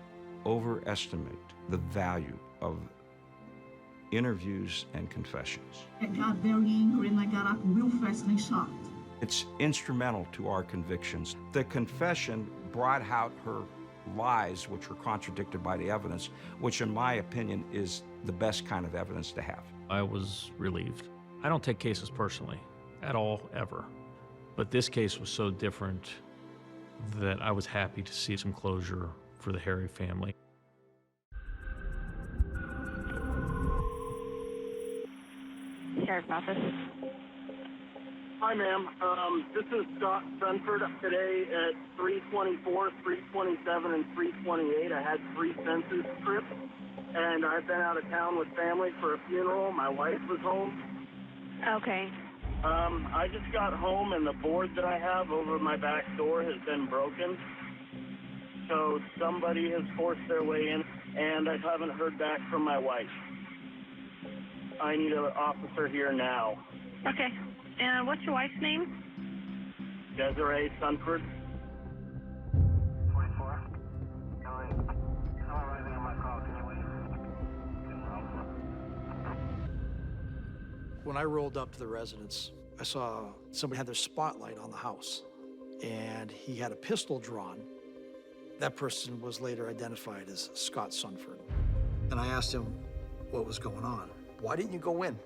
overestimate the value of interviews and confessions. I got very angry, and I got up real fast and I shot. It's instrumental to our convictions. The confession brought out her lies, which were contradicted by the evidence, which in my opinion is the best kind of evidence to have. I was relieved. I don't take cases personally, at all, ever. But this case was so different that I was happy to see some closure for the Hoerig family. Sheriff's Office. Hi, ma'am. This is Scott Sunford. Today at 324, 327, and 328, I had 3 census trips, and I've been out of town with family for a funeral. My wife was home. Okay. I just got home, and the board that I have over my back door has been broken. So somebody has forced their way in, and I haven't heard back from my wife. I need an officer here now. Okay. And what's your wife's name? Desiree Sunford. 44. I'm arriving on my call. Can you wait? When I rolled up to the residence, I saw somebody had their spotlight on the house, and he had a pistol drawn. That person was later identified as Scott Sunford. And I asked him what was going on. why didn't you go in?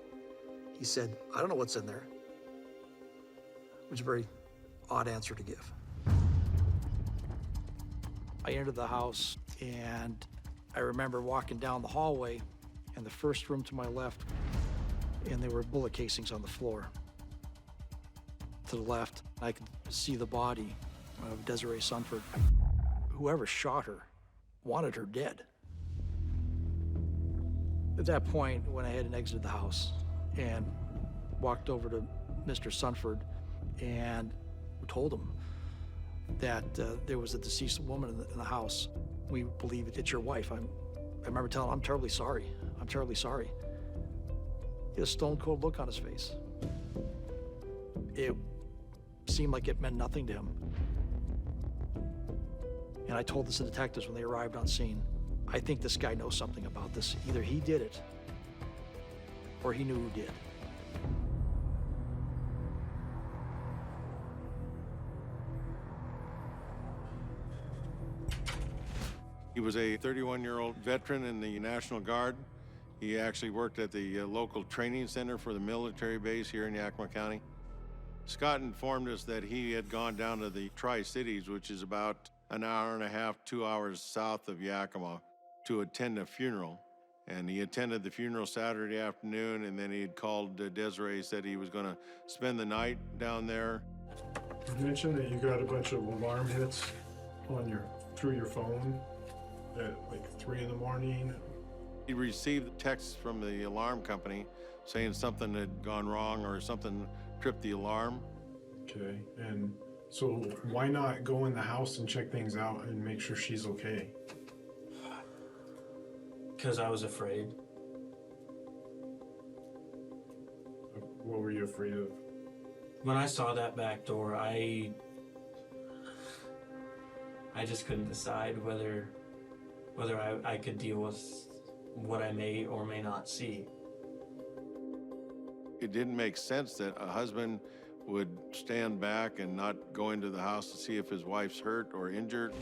He said, I don't know what's in there. Which is a very odd answer to give. I entered the house, and I remember walking down the hallway, and the first room to my left, and there were bullet casings on the floor. To the left, I could see the body of Desiree Sunford. Whoever shot her wanted her dead. At that point, when I had exited the house and walked over to Mr. Sunford and told him that there was a deceased woman in the house. We believe it's your wife. I remember telling him, I'm terribly sorry. I'm terribly sorry. He had a stone cold look on his face. It seemed like it meant nothing to him. And I told this to the detectives when they arrived on scene. I think this guy knows something about this. Either he did it, or he knew who did. He was a 31-year-old veteran in the National Guard. He actually worked at the local training center for the military base here in Yakima County. Scott informed us that he had gone down to the Tri-Cities, which is about an hour and a half, 2 hours south of Yakima, to attend a funeral. And he attended the funeral Saturday afternoon, and then he had called Desiree, said he was going to spend the night down there. You mentioned that you got a bunch of alarm hits on through your phone at like 3 in the morning. He received texts from the alarm company saying something had gone wrong or something tripped the alarm. Okay, and so why not go in the house and check things out and make sure she's okay? Because I was afraid. What were you afraid of? When I saw that back door, I just couldn't decide whether I could deal with what I may or may not see. It didn't make sense that a husband would stand back and not go into the house to see if his wife's hurt or injured.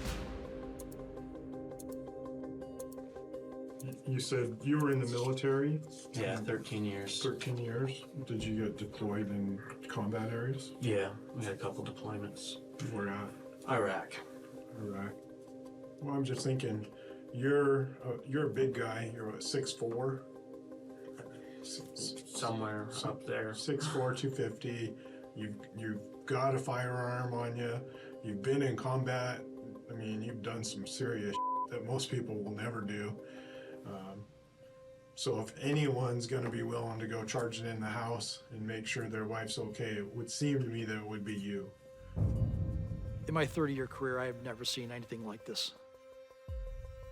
You said you were in the military? Yeah, 13 years. 13 years? Did you get deployed in combat areas? Yeah, we had a couple deployments. Where at? Iraq. Iraq. Well, I'm just thinking, you're a big guy. You're what, 6'4"? Somewhere up there. 6'4", 250. You've got a firearm on you. You've been in combat. I mean, you've done some serious that most people will never do. So if anyone's going to be willing to go charging in the house and make sure their wife's okay, it would seem to me that it would be you. In my 30-year career, I have never seen anything like this.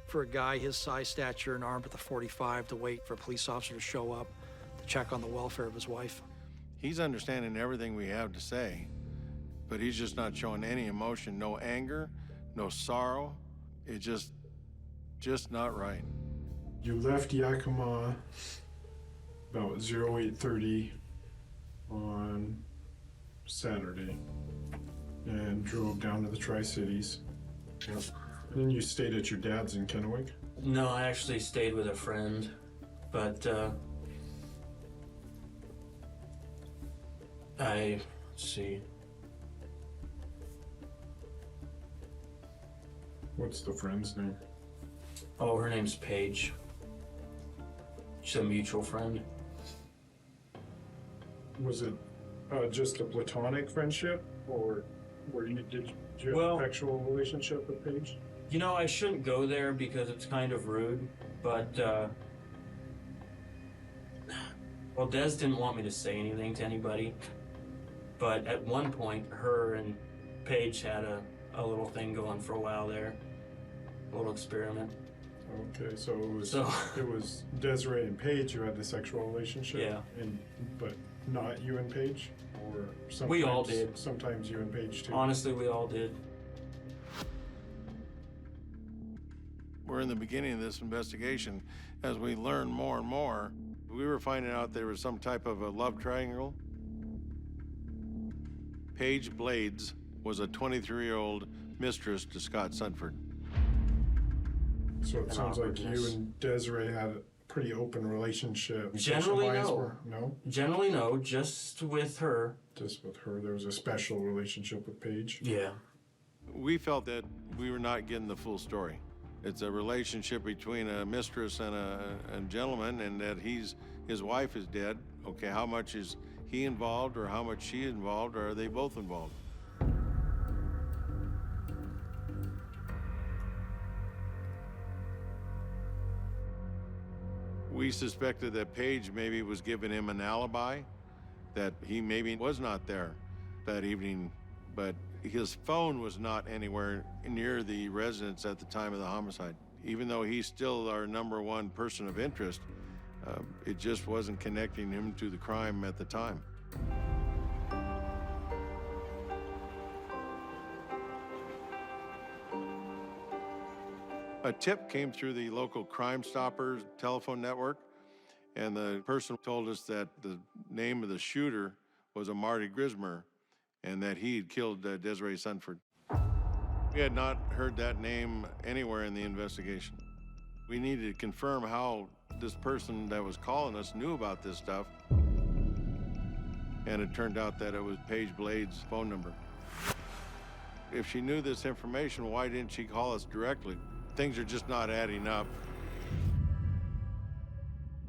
For a guy his size, stature, and armed with a .45 to wait for a police officer to show up to check on the welfare of his wife. He's understanding everything we have to say, but he's just not showing any emotion, no anger, no sorrow. It's just not right. You left Yakima about 08:30 on Saturday and drove down to the Tri-Cities. Yep. And then you stayed at your dad's in Kennewick? No, I actually stayed with a friend, but let's see. What's the friend's name? Oh, her name's Paige. She's a mutual friend. Was it just a platonic friendship, or did you have an actual relationship with Paige? You know, I shouldn't go there because it's kind of rude, but well, Des didn't want me to say anything to anybody, but at one point, her and Paige had a little thing going for a while there, a little experiment. Okay, so it was Desiree and Paige who had the sexual relationship? Yeah. But not you and Paige? Or sometimes, we all did. Sometimes you and Paige too? Honestly, we all did. We're in the beginning of this investigation. As we learn more and more, we were finding out there was some type of a love triangle. Paige Blades was a 23-year-old mistress to Scott Sunford. So it sounds like you and Desiree had pretty open relationship. Generally, Social-wise, no. were- No? Generally, no. Just with her. Just with her. There was a special relationship with Paige? Yeah. We felt that we were not getting the full story. It's a relationship between a mistress and a gentleman, and that his wife is dead. Okay, how much is he involved, or how much she involved, or are they both involved? We suspected that Paige maybe was giving him an alibi, that he maybe was not there that evening, but his phone was not anywhere near the residence at the time of the homicide. Even though he's still our #1 person of interest, it just wasn't connecting him to the crime at the time. A tip came through the local Crime Stoppers telephone network, and the person told us that the name of the shooter was a Marty Grismer, and that he had killed Desiree Sunford. We had not heard that name anywhere in the investigation. We needed to confirm how this person that was calling us knew about this stuff, and it turned out that it was Paige Blade's phone number. If she knew this information, why didn't she call us directly? Things are just not adding up.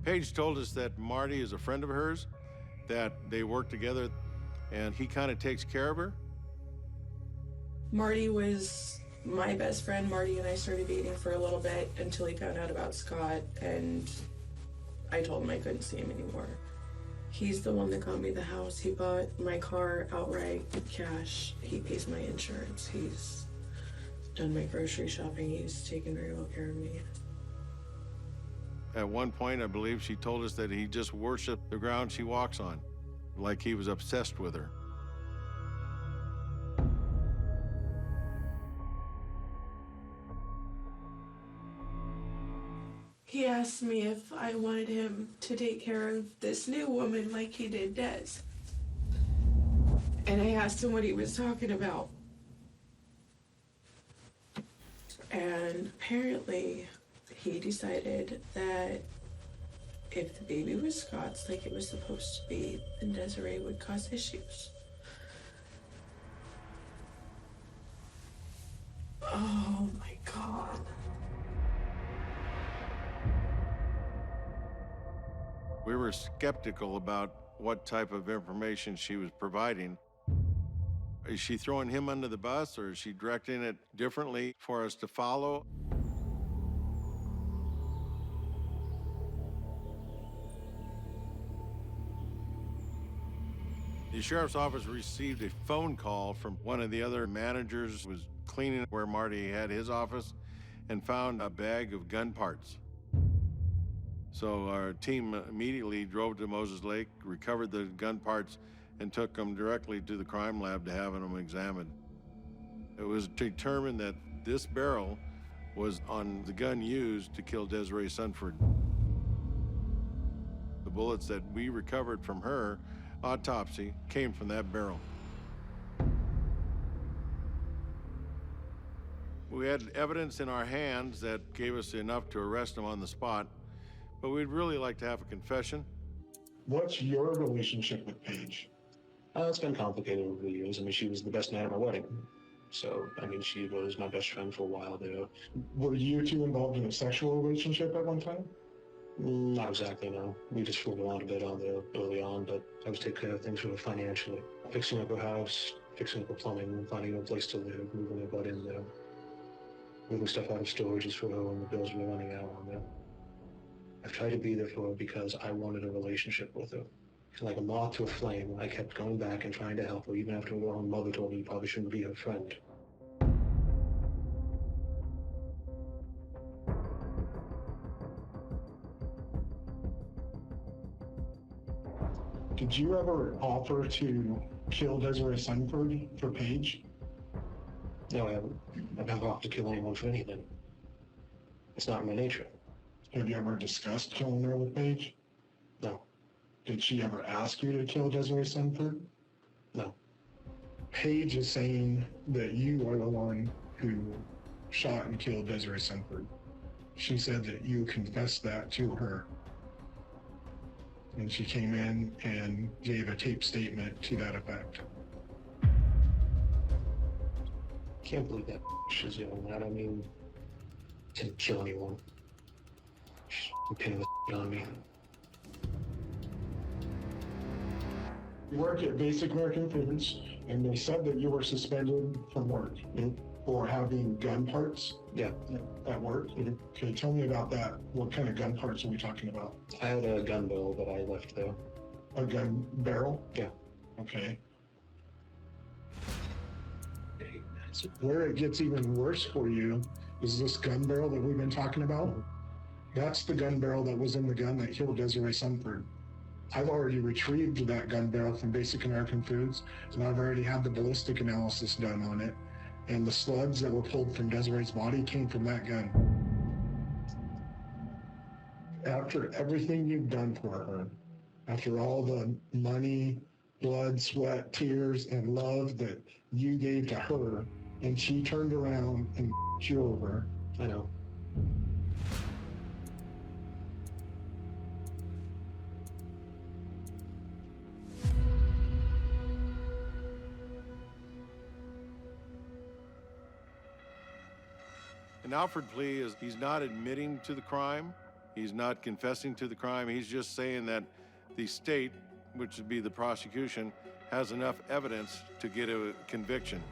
Paige told us that Marty is a friend of hers, that they work together, and he kind of takes care of her. Marty was my best friend. Marty and I started dating for a little bit until he found out about Scott, and I told him I couldn't see him anymore. He's the one that got me the house. He bought my car outright, cash. He pays my insurance. He's done my grocery shopping. He's taken very well care of me. At one point, I believe she told us that he just worshiped the ground she walks on, like he was obsessed with her. He asked me if I wanted him to take care of this new woman like he did Des. And I asked him what he was talking about. And apparently, he decided that if the baby was Scott's like it was supposed to be, then Desiree would cause issues. Oh my God. We were skeptical about what type of information she was providing. Is she throwing him under the bus, or is she directing it differently for us to follow? The sheriff's office received a phone call from one of the other managers who was cleaning where Marty had his office, and found a bag of gun parts. So our team immediately drove to Moses Lake, recovered the gun parts, and took them directly to the crime lab to have them examined. It was determined that this barrel was on the gun used to kill Desiree Sunford. The bullets that we recovered from her autopsy came from that barrel. We had evidence in our hands that gave us enough to arrest him on the spot, but we'd really like to have a confession. What's your relationship with Paige? It's been complicated over the years. I mean, she was the best man at my wedding. So, I mean, she was my best friend for a while there. Were you two involved in a sexual relationship at one time? Not exactly, no. We just fooled around a bit on there early on, but I was taking care of things for her financially. Fixing up her house, fixing up her plumbing, finding her a place to live, moving her butt in there. Moving stuff out of storages for her when the bills were running out on there. I've tried to be there for her because I wanted a relationship with her. Like a moth to a flame, I kept going back and trying to help her, even after her own mother told me you probably shouldn't be her friend. Did you ever offer to kill Desiree Sunford for Paige? No, I haven't. I've never offered to kill anyone for anything. It's not in my nature. Have you ever discussed killing her with Paige? No. Did she ever ask you to kill Desiree Sunford? No. Paige is saying that you are the one who shot and killed Desiree Sunford. She said that you confessed that to her And she came in and gave a taped statement to that effect. Can't believe that she's yelling that. I mean, didn't kill anyone. She's pinning the on me. You work at Basic American Foods, and they said that you were suspended from work for having gun parts at work. Okay, tell me about that. What kind of gun parts are we talking about? I had a gun barrel that I left there. A gun barrel? Yeah. Okay. Where it gets even worse for you is this gun barrel that we've been talking about. That's the gun barrel that was in the gun that killed Desiree Sunford. I've already retrieved that gun barrel from Basic American Foods, and I've already had the ballistic analysis done on it. And the slugs that were pulled from Desiree's body came from that gun. After everything you've done for her, after all the money, blood, sweat, tears, and love that you gave to her, and she turned around and you over. I know. An Alfred plea is he's not admitting to the crime. He's not confessing to the crime. He's just saying that the state, which would be the prosecution, has enough evidence to get a conviction.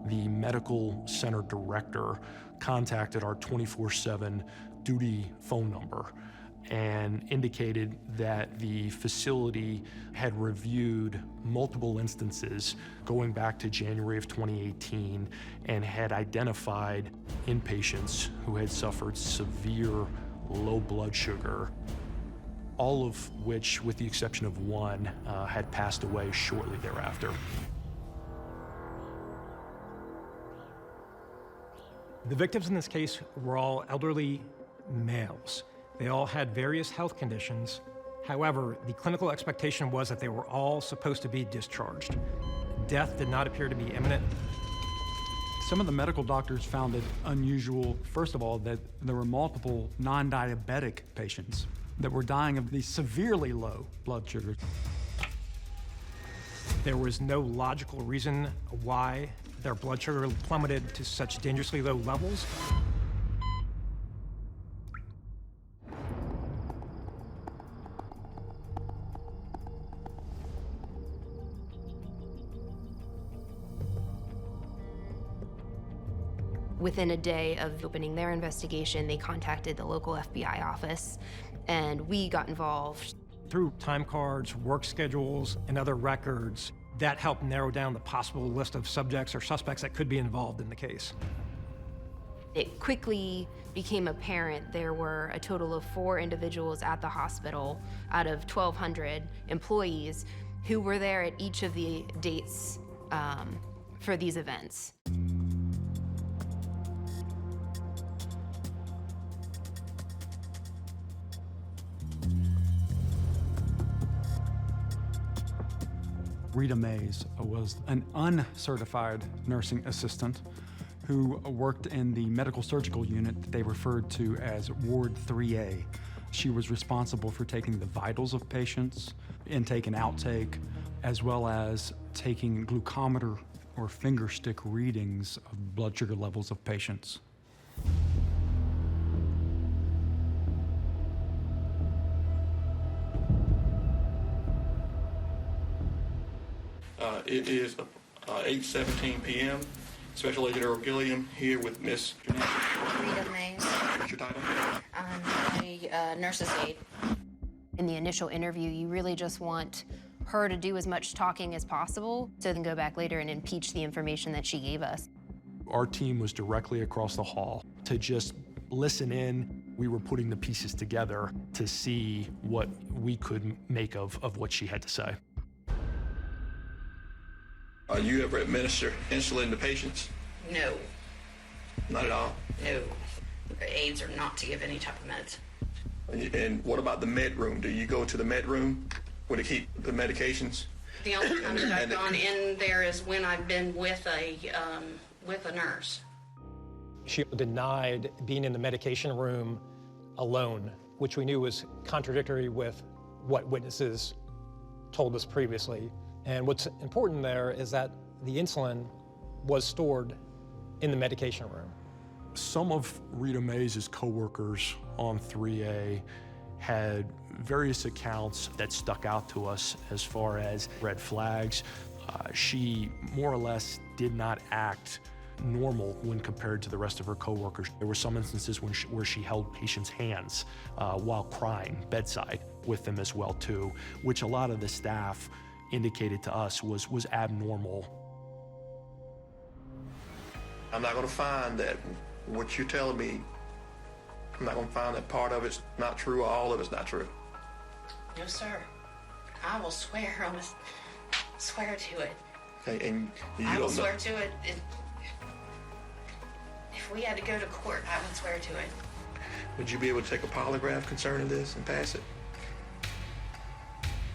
The medical center director contacted our 24/7 duty phone number and indicated that the facility had reviewed multiple instances going back to January of 2018 and had identified inpatients who had suffered severe low blood sugar, all of which, with the exception of one, had passed away shortly thereafter. The victims in this case were all elderly males. They all had various health conditions. However, the clinical expectation was that they were all supposed to be discharged. Death did not appear to be imminent. Some of the medical doctors found it unusual, first of all, that there were multiple non-diabetic patients that were dying of these severely low blood sugars. There was no logical reason why their blood sugar plummeted to such dangerously low levels. Within a day of opening their investigation, they contacted the local FBI office, and we got involved. Through time cards, work schedules, and other records, that helped narrow down the possible list of subjects or suspects that could be involved in the case. It quickly became apparent there were a total of 4 individuals at the hospital out of 1,200 employees who were there at each of the dates for these events. Rita Mays was an uncertified nursing assistant who worked in the medical surgical unit that they referred to as Ward 3A. She was responsible for taking the vitals of patients, intake and outtake, as well as taking glucometer or finger stick readings of blood sugar levels of patients. It is 8:17 p.m. Special Agent Earl Gilliam here with Miss Rita Mays. What's your title? I'm a nurse's aide. In the initial interview, you really just want her to do as much talking as possible so they can go back later and impeach the information that she gave us. Our team was directly across the hall to just listen in. We were putting the pieces together to see what we could make of what she had to say. You ever administer insulin to patients? No. Not at all? No. Aides are not to give any type of meds. And what about the med room? Do you go to the med room where they keep the medications? The only time that I've gone in there is when I've been with a nurse. She denied being in the medication room alone, which we knew was contradictory with what witnesses told us previously. And what's important there is that the insulin was stored in the medication room. Some of Rita Mays' coworkers on 3A had various accounts that stuck out to us as far as red flags. She more or less did not act normal when compared to the rest of her coworkers. There were some instances where she held patients' hands while crying bedside with them as well too, which a lot of the staff indicated to us was abnormal. I'm not going to find that what you're telling me, I'm not going to find that part of it's not true or all of it's not true. No, sir. I will swear. I will swear to it. Okay, and you I will don't know. swear to it. If we had to go to court, I would swear to it. Would you be able to take a polygraph concerning this and pass it?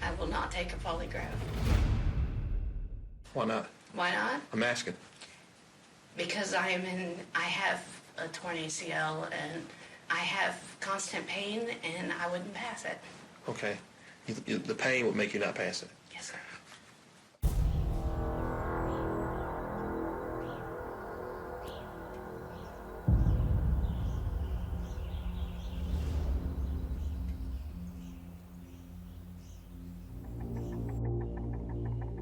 I will not take a polygraph. Why not? Why not? I'm asking. Because I have a torn ACL and I have constant pain and I wouldn't pass it. Okay. The pain would make you not pass it. Yes, sir.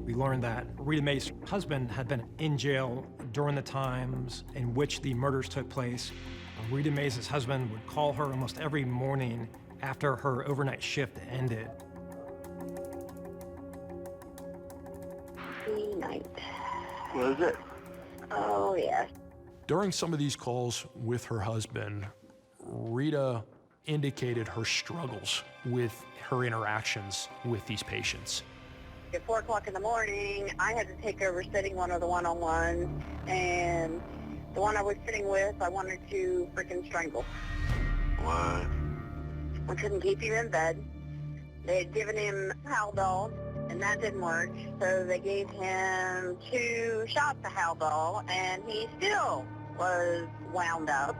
We learned that Rita Mays' husband had been in jail during the times in which the murders took place. Rita Mays' husband would call her almost every morning after her overnight shift ended. Night. Was it? Oh, yes. During some of these calls with her husband, Rita indicated her struggles with her interactions with these patients. At 4 o'clock in the morning, I had to take over sitting one of the one-on-ones, and the one I was sitting with, I wanted to freaking strangle. Why? I couldn't keep him in bed. They had given him Haldol, and that didn't work, so they gave him 2 shots of Haldol, and he still was wound up.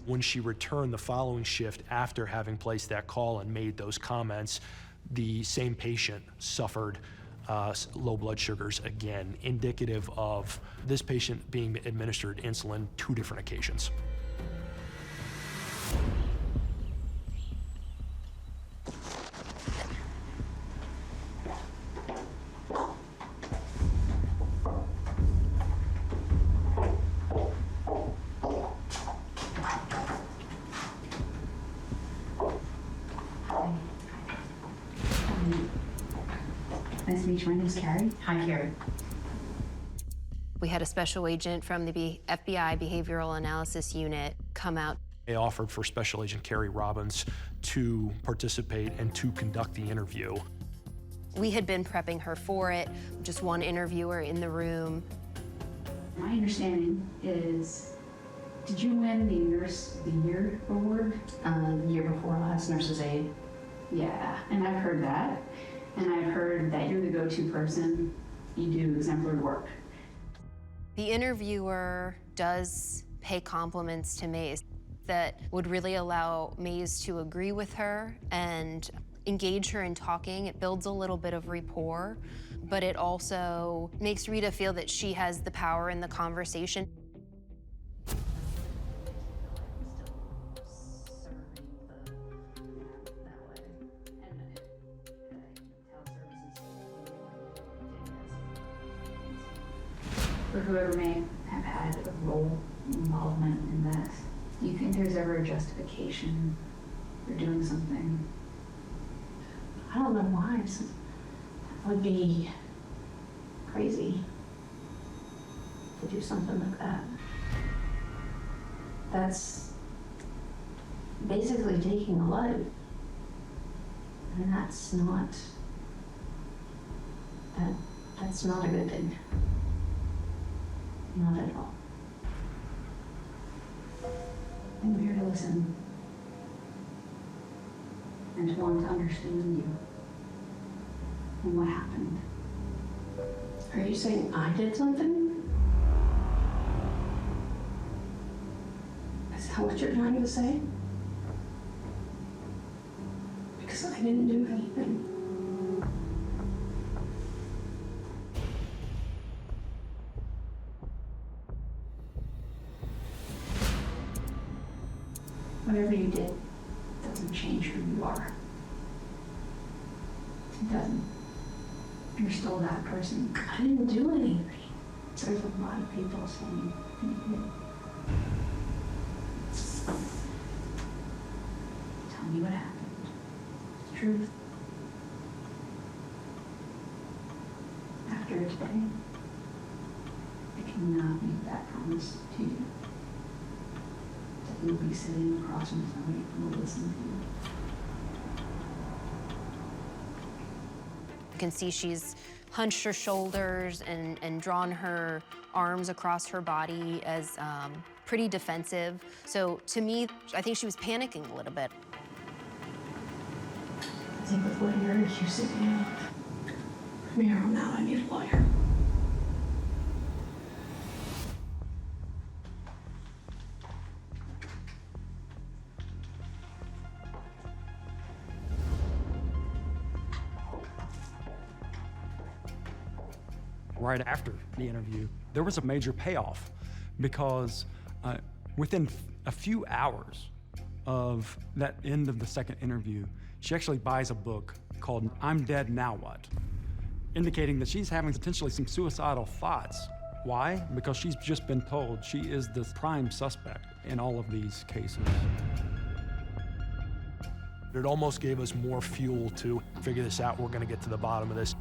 When she returned the following shift after having placed that call and made those comments, the same patient suffered low blood sugars again, indicative of this patient being administered insulin 2 different occasions. Nice to meet you. My name's Carrie. Hi, Carrie. We had a special agent from the FBI Behavioral Analysis Unit come out. They offered for Special Agent Carrie Robbins to participate and to conduct the interview. We had been prepping her for it, just one interviewer in the room. My understanding is, did you win the Nurse of the Year award? The year before last, Nurse's Aide. Yeah, and I've heard that. And I've heard that you're the go-to person. You do exemplary work. The interviewer does pay compliments to Mays that would really allow Mays to agree with her and engage her in talking. It builds a little bit of rapport, but it also makes Rita feel that she has the power in the conversation. For whoever may have had a role involvement in that, do you think there's ever a justification for doing something I don't know why. That would be crazy to do something like that. That's basically taking a life. And that's not a good thing. Not at all. I'm here to listen and to want to understand you and what happened. Are you saying I did something? Is that what you're trying to say? Because I didn't do anything. Whatever you did doesn't change who you are. It doesn't. You're still that person. I didn't do anything. There's a lot of people saying you did. Tell me what happened. The truth. After today, I cannot make that promise to you. You'll be sitting across from somebody who will listen to you. You can see she's hunched her shoulders and drawn her arms across her body as pretty defensive. So to me, I think she was panicking a little bit. I think with what you're accusing me of, from here on out, I need a lawyer. Right after the interview, there was a major payoff because within a few hours of that end of the second interview, she actually buys a book called I'm Dead, Now What? Indicating that she's having potentially some suicidal thoughts. Why? Because she's just been told she is the prime suspect in all of these cases. It almost gave us more fuel to figure this out. We're going to get to the bottom of this.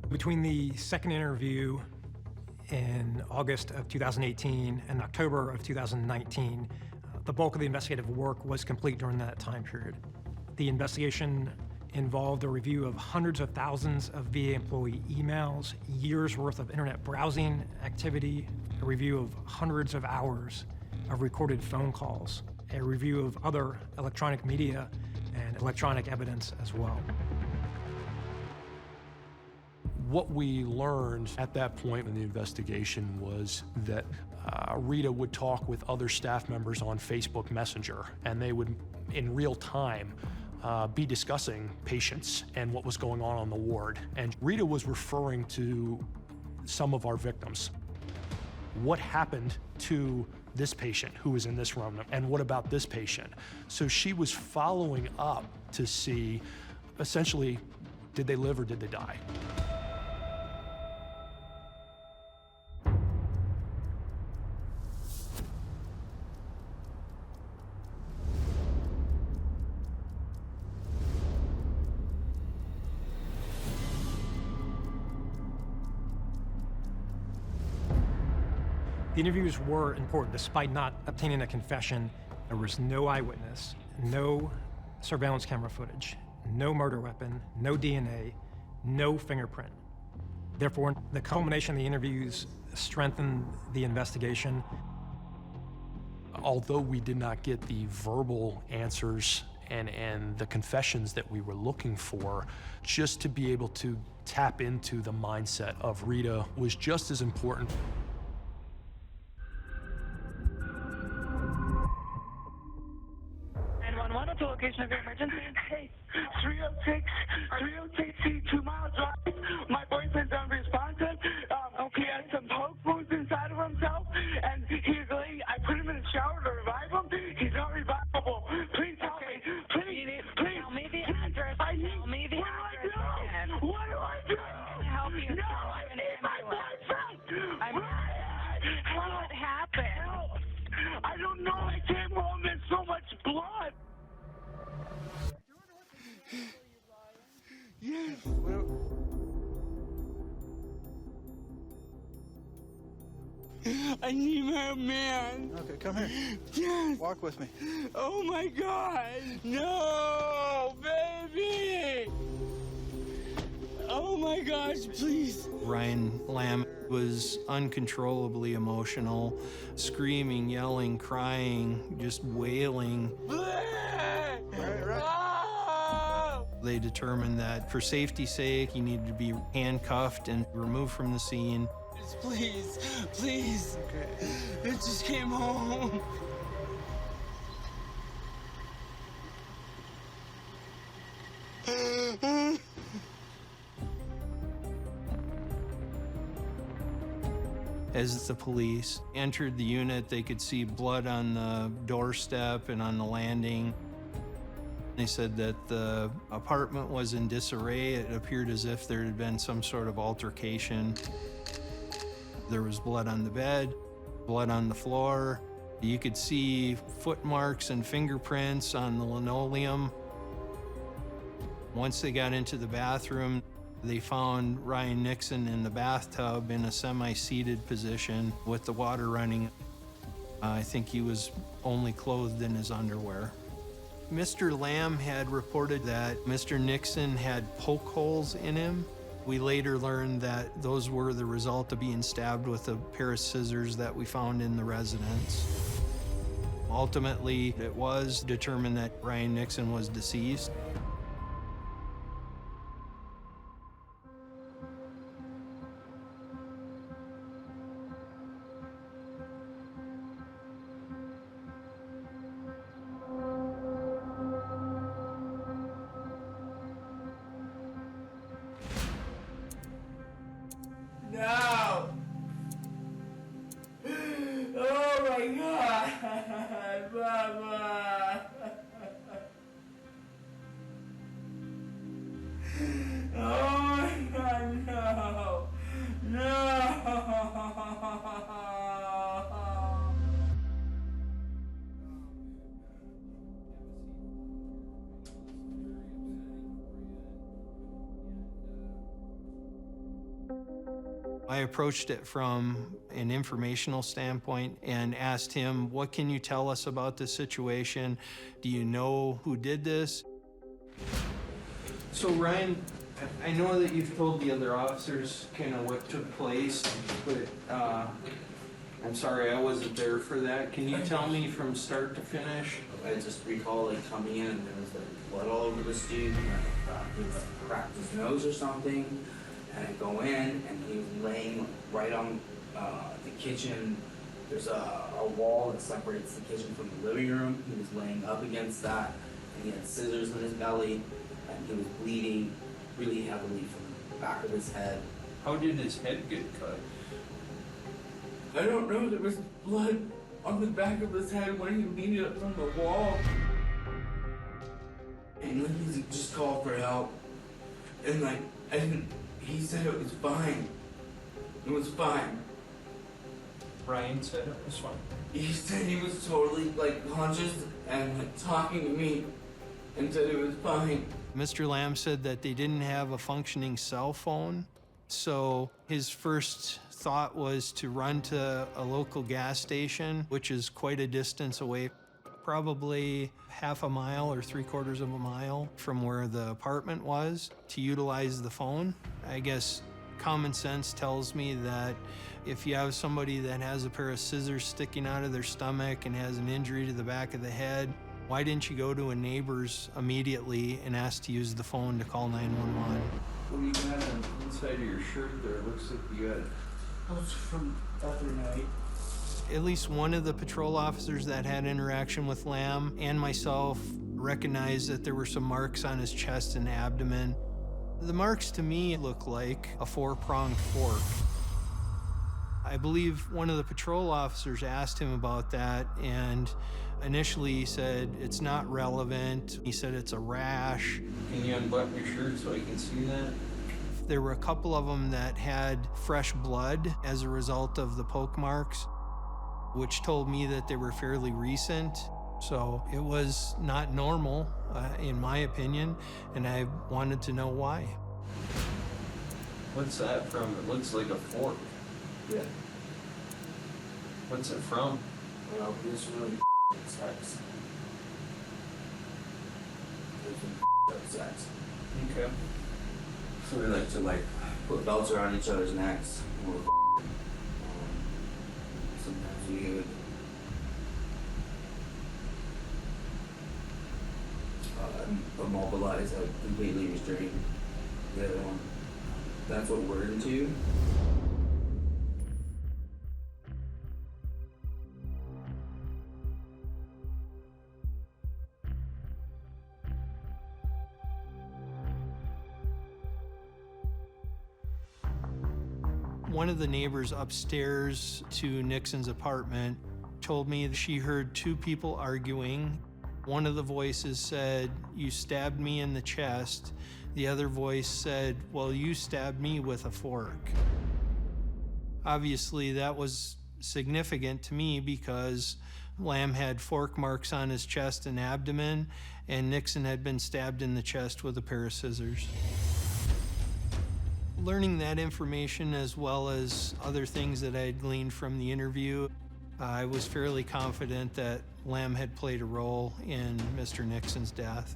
Between the second interview in August of 2018 and October of 2019, the bulk of the investigative work was complete during that time period. The investigation involved a review of hundreds of thousands of VA employee emails, years worth of internet browsing activity, a review of hundreds of hours of recorded phone calls, a review of other electronic media and electronic evidence as well. What we learned at that point in the investigation was that Rita would talk with other staff members on Facebook Messenger, and they would, in real time, be discussing patients and what was going on the ward. And Rita was referring to some of our victims. What happened to this patient who was in this room, and what about this patient? So she was following up to see, essentially, did they live or did they die? The interviews were important. Despite not obtaining a confession, there was no eyewitness, no surveillance camera footage, no murder weapon, no DNA, no fingerprint. Therefore, the culmination of the interviews strengthened the investigation. Although we did not get the verbal answers and the confessions that we were looking for, just to be able to tap into the mindset of Rita was just as important. 911, what's the location of your emergency? Hey, 306 2 mile drive. My boyfriend's unresponsive. He has some poke wounds inside of himself, and he's late. I put him in the shower to revive him. He's not revivable. Please help me. Please, please. Tell me the address. I don't know. I came home in so much blood. Yes. I need my man. Okay, come here. Yes. Walk with me. Oh my God. No, baby. Oh my gosh, please. Ryan Lamb was uncontrollably emotional, screaming, yelling, crying, just wailing. They determined that for safety's sake, he needed to be handcuffed and removed from the scene. Please, please. Okay. I just came home. As the police entered the unit, they could see blood on the doorstep and on the landing. They said that the apartment was in disarray. It appeared as if there had been some sort of altercation. There was blood on the bed, blood on the floor. You could see foot marks and fingerprints on the linoleum. Once they got into the bathroom, they found Ryan Nixon in the bathtub in a semi-seated position with the water running. I think he was only clothed in his underwear. Mr. Lamb had reported that Mr. Nixon had poke holes in him. We later learned that those were the result of being stabbed with a pair of scissors that we found in the residence. Ultimately, it was determined that Ryan Nixon was deceased. No! Oh my God, Mama! Oh my God, no! No! I approached it from an informational standpoint and asked him, what can you tell us about this situation? Do you know who did this? So Ryan, I know that you've told the other officers kind of what took place, but I'm sorry I wasn't there for that. Can you tell me from start to finish? I just recall like coming in and there was like blood all over this dude. He cracked his nose or something. And I go in, and he was laying right on the kitchen. There's a wall that separates the kitchen from the living room. He was laying up against that, and he had scissors in his belly, and he was bleeding really heavily from the back of his head. How did his head get cut? I don't know. There was blood on the back of his head when he leaned up from the wall. And then he just called for help. And like, he said it was fine. It was fine. Ryan said it was fine. He said he was totally like conscious and like talking to me and said it was fine. Mr. Lamb said that they didn't have a functioning cell phone, so his first thought was to run to a local gas station, which is quite a distance away, probably half a mile or 3/4 of a mile from where the apartment was, to utilize the phone. I guess common sense tells me that if you have somebody that has a pair of scissors sticking out of their stomach and has an injury to the back of the head, why didn't you go to a neighbor's immediately and ask to use the phone to call 911? What do you got on the inside of your shirt there? Looks like you got... That was from other night. At least one of the patrol officers that had interaction with Lamb and myself recognized that there were some marks on his chest and abdomen. The marks to me look like a 4-pronged fork. I believe one of the patrol officers asked him about that, and initially he said it's not relevant. He said it's a rash. Can you unbutton your shirt so I can see that? There were a couple of them that had fresh blood as a result of the poke marks. which told me that they were fairly recent. So it was not normal, in my opinion, and I wanted to know why. What's that from? It looks like a fork. Yeah. What's it from? Well, this really sex. Sex. Okay. So we like to put belts around each other's necks. Or, sometimes we would immobilize, completely restrain the other one. That's what we're into. One of the neighbors upstairs to Nixon's apartment told me that she heard two people arguing. One of the voices said, "You stabbed me in the chest." The other voice said, "Well, you stabbed me with a fork." Obviously, that was significant to me because Lamb had fork marks on his chest and abdomen, and Nixon had been stabbed in the chest with a pair of scissors. Learning that information, as well as other things that I had gleaned from the interview, I was fairly confident that Lamb had played a role in Mr. Nixon's death.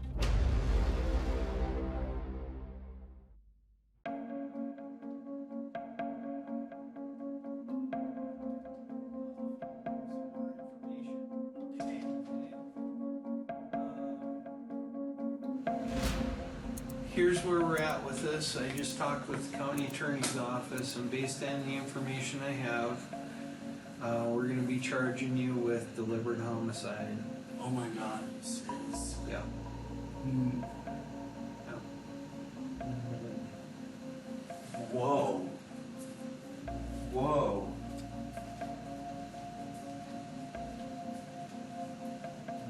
Here's where we're at with this. I just talked with the county attorney's office, and based on the information I have, we're going to be charging you with deliberate homicide. Oh my God, are you serious? Yeah. Whoa. Whoa.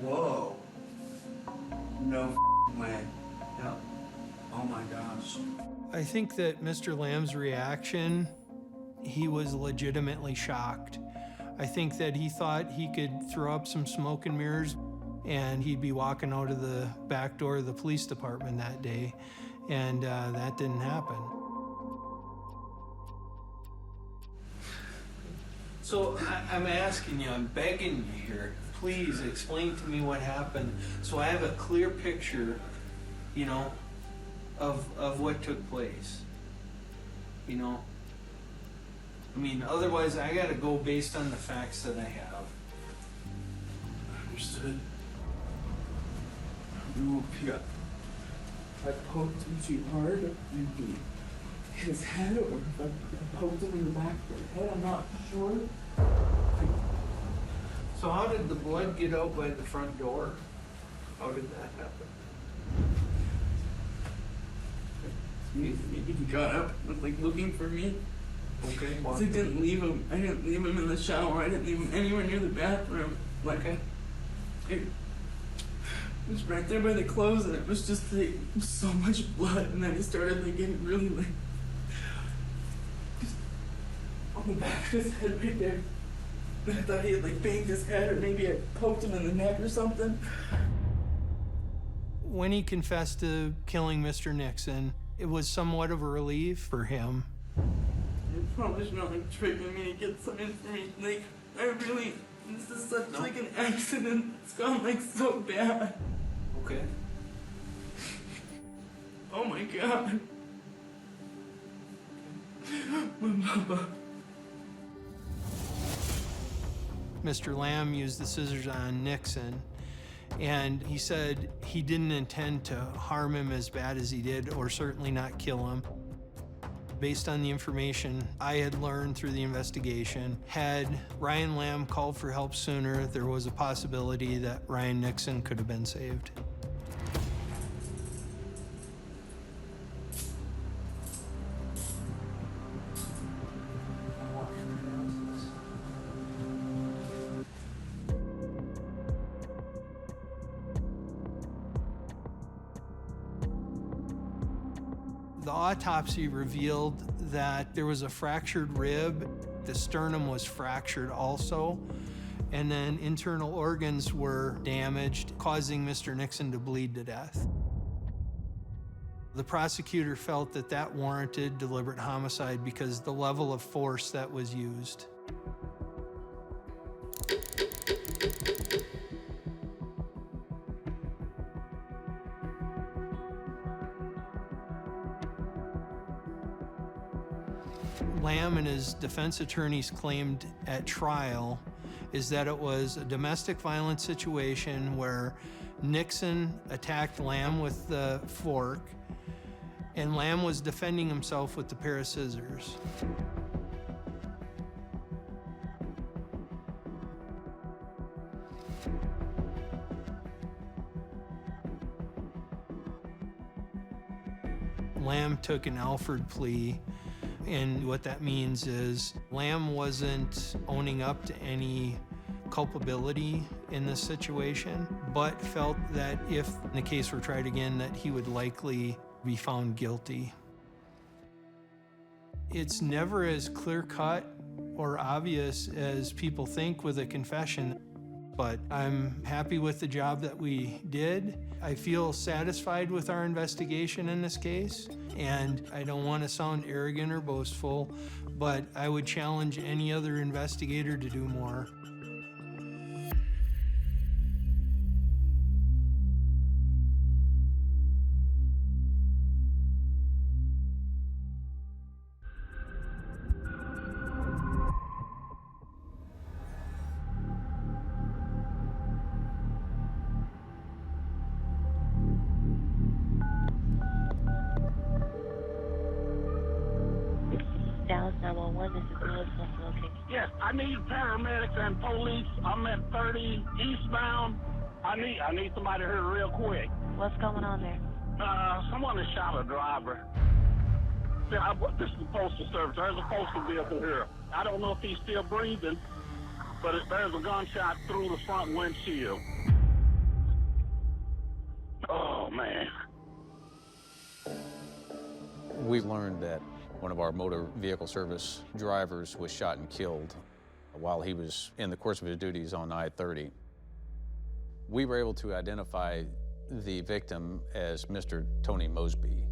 Whoa. No way. Yeah. Oh my gosh. I think that Mr. Lamb's reaction, he was legitimately shocked. I think that he thought he could throw up some smoke and mirrors and he'd be walking out of the back door of the police department that day, and that didn't happen. So I'm asking you, I'm begging you here, please explain to me what happened so I have a clear picture, you know, of what took place, you know? I mean, otherwise I gotta go based on the facts that I have. Understood. I poked him too hard, maybe his head, or if I poked him in the back of the head, I'm not sure. So how did the blood get out by the front door? How did that happen? Maybe he got up, was like looking for me. Okay. I didn't leave him. I didn't leave him in the shower. I didn't leave him anywhere near the bathroom. Like, okay. It was right there by the clothes, and it was just like so much blood, and then it started like getting really like just on the back of his head right there. And I thought he had like banged his head, or maybe I poked him in the neck or something. When he confessed to killing Mr. Nixon, it was somewhat of a relief for him. It probably not like triggering me to get some information. Like, I really, this is such like an accident. It's gone like so bad. Okay. Oh my God. My mama. Mr. Lamb used the scissors on Nixon, and he said he didn't intend to harm him as bad as he did, or certainly not kill him. Based on the information I had learned through the investigation, had Ryan Lamb called for help sooner, there was a possibility that Ryan Nixon could have been saved. The autopsy revealed that there was a fractured rib. The sternum was fractured also. and then internal organs were damaged, causing Mr. Nixon to bleed to death. The prosecutor felt that that warranted deliberate homicide because the level of force that was used. Lamb and his defense attorneys claimed at trial is that it was a domestic violence situation where Nixon attacked Lamb with the fork, and Lamb was defending himself with the pair of scissors. Lamb took an Alford plea, and what that means is Lamb wasn't owning up to any culpability in this situation, but felt that if the case were tried again, that he would likely be found guilty. It's never as clear-cut or obvious as people think with a confession, but I'm happy with the job that we did. I feel satisfied with our investigation in this case, and I don't want to sound arrogant or boastful, but I would challenge any other investigator to do more. Yes, I need paramedics and police. I'm at 30 eastbound. I need somebody here real quick. What's going on there? Someone has shot a driver. Yeah, this is the Postal Service. There's a postal vehicle here. I don't know if he's still breathing, but there's a gunshot through the front windshield. Oh, man. We learned that one of our motor vehicle service drivers was shot and killed while he was in the course of his duties on I-30. We were able to identify the victim as Mr. Tony Mosby.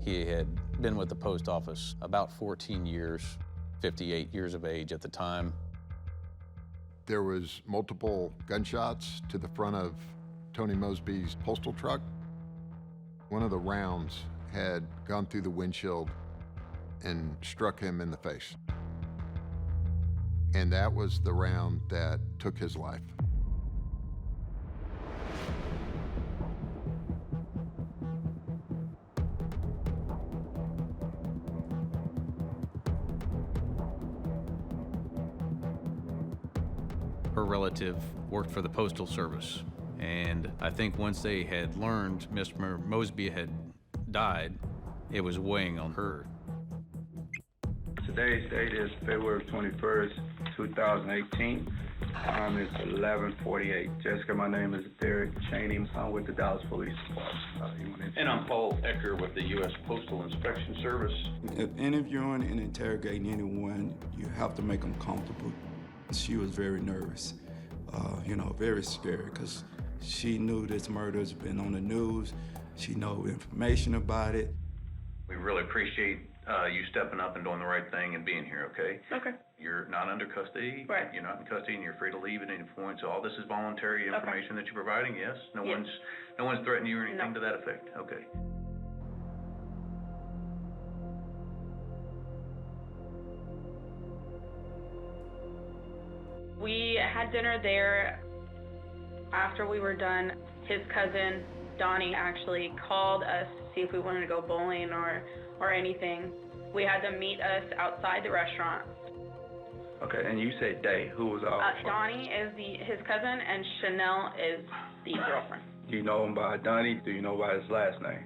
He had been with the post office about 14 years, 58 years of age at the time. There was multiple gunshots to the front of Tony Mosby's postal truck. One of the rounds had gone through the windshield and struck him in the face. And that was the round that took his life. Her relative worked for the Postal Service, and I think once they had learned Mr. Mosby had died, it was weighing on her. Today's date is February 21st, 2018. Time is 11:48. Jessica, my name is Derek Cheney. I'm with the Dallas Police Department. And I'm Paul Ecker with the U.S. Postal Inspection Service. If interviewing and interrogating anyone, you have to make them comfortable. She was very nervous, very scared, because she knew this murder has been on the news. She knows information about it. We really appreciate you stepping up and doing the right thing and being here, okay? Okay. You're not under custody. Right. You're not in custody, and you're free to leave at any point. So all this is voluntary information that you're providing, yes? No one's threatening you or anything to that effect? Okay. We had dinner there. After we were done, his cousin, Donnie, actually called us to see if we wanted to go bowling or anything. We had them meet us outside the restaurant. Okay, and you said they. Who was all? Donnie is his cousin, and Chanel is the girlfriend. Do you know him by Donnie? Do you know by his last name?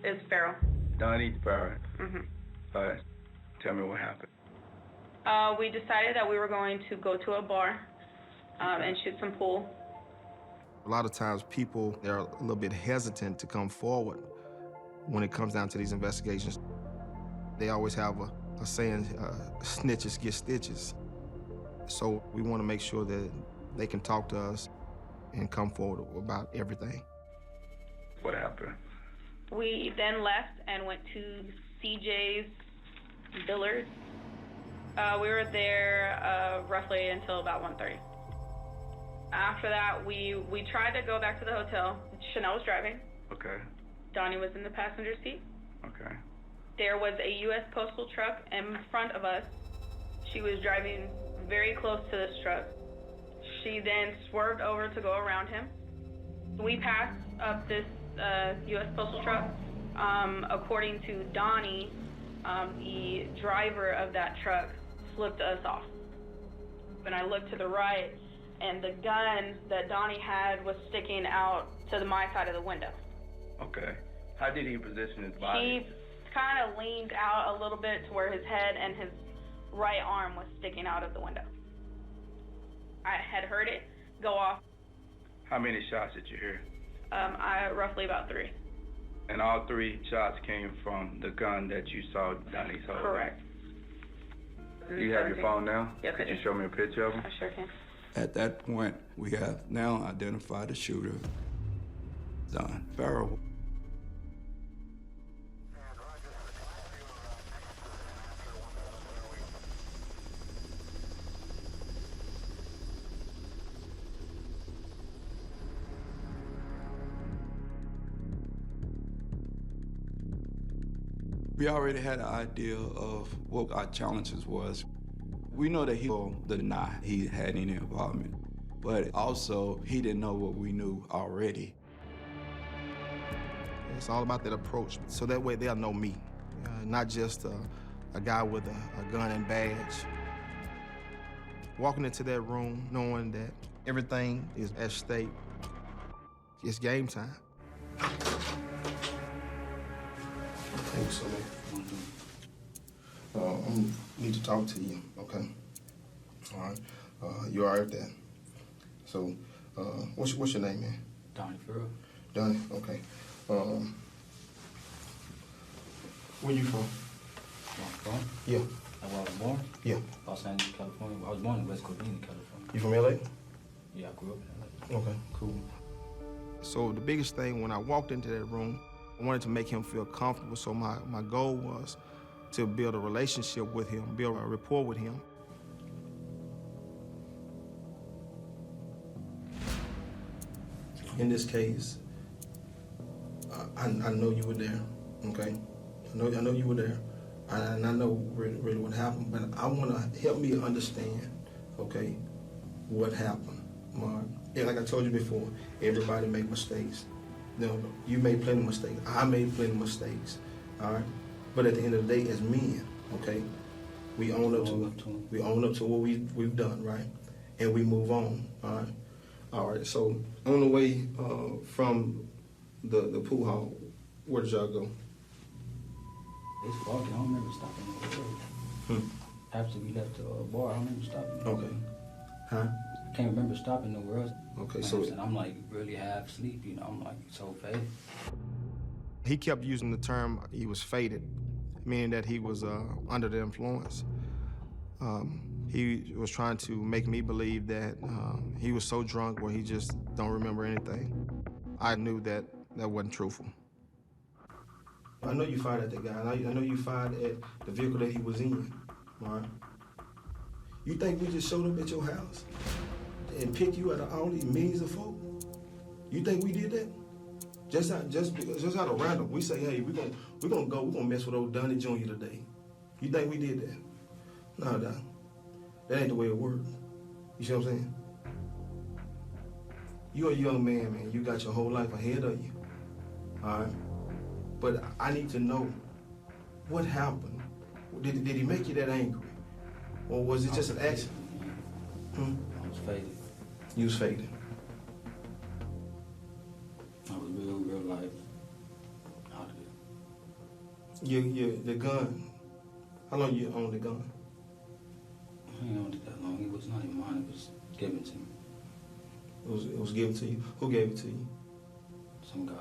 His Farrell. Donnie Farrah. Mm-hmm. All right. Tell me what happened. We decided that we were going to go to a bar and shoot some pool. A lot of times people, they're a little bit hesitant to come forward when it comes down to these investigations. They always have a saying, snitches get stitches. So we want to make sure that they can talk to us and come forward about everything. What happened? We then left and went to CJ's Dillard's. We were there roughly until about 1:30. After that, we tried to go back to the hotel. Chanel was driving. Okay. Donnie was in the passenger seat. Okay. There was a U.S. Postal truck in front of us. She was driving very close to this truck. She then swerved over to go around him. We passed up this U.S. Postal truck. According to Donnie, the driver of that truck flipped us off. When I looked to the right, and the gun that Donnie had was sticking out to my side of the window. Okay. How did he position his body? He kind of leaned out a little bit to where his head and his right arm was sticking out of the window. I had heard it go off. How many shots did you hear? Roughly about 3. And all 3 shots came from the gun that you saw Donnie hold? Correct. Do you have your phone now? Yes, I Could you do. show me a picture of him? I sure can. At that point, we have now identified the shooter, Donnie Farah. We already had an idea of what our challenges was. We know that he will deny he had any involvement, but also he didn't know what we knew already. It's all about that approach, so that way they'll know me, not just a guy with a gun and badge. Walking into that room knowing that everything is at stake, it's game time. Thanks so much. I need to talk to you, okay? All right. You all right there? So, what's your name, man? Donnie Farah. Donnie, okay. Where you from? Where I'm from? Yeah. Where I was born? Yeah. Los Angeles, California. I was born in West Covina, California. You from LA? Yeah, I grew up in LA. Okay, cool. So the biggest thing when I walked into that room, I wanted to make him feel comfortable, so my goal was to build a relationship with him, build a rapport with him. In this case, I know you were there, okay? I know you were there, and I know really what happened, but I want to help me understand, okay, what happened, Mark. Yeah, like I told you before, everybody make mistakes. You made plenty of mistakes. I made plenty of mistakes, all right? But at the end of the day, as men, okay, we own up to what we've done, right? And we move on, all right? All right, so on the way from the pool hall, where did y'all go? It's walking. I don't remember stopping nowhere. After we left the bar, I don't remember stopping nowhere. Okay. Huh? Can't remember stopping nowhere else. Okay, so I'm like really half asleep, you know. I'm like so faded. He kept using the term he was faded, meaning that he was under the influence. He was trying to make me believe that he was so drunk where he just don't remember anything. I knew that wasn't truthful. I know you fired at that guy. I know you fired at the vehicle that he was in, all right? You think we just showed up at your house and picked you out of all these millions of folk? You think we did that? Just out of random, we say, hey, we're gonna mess with old Donnie Jr. today. You think we did that? No, Doc. That ain't the way it works. You see what I'm saying? You're a young man. You got your whole life ahead of you. All right? But I need to know what happened. Did he make you that angry? Or was it just an accident? I was faded. You was faded. I was real life out of it. The gun. How long you owned the gun? I ain't owned it that long. It was not even mine. It was given to me. It was given to you. Who gave it to you? Some guy.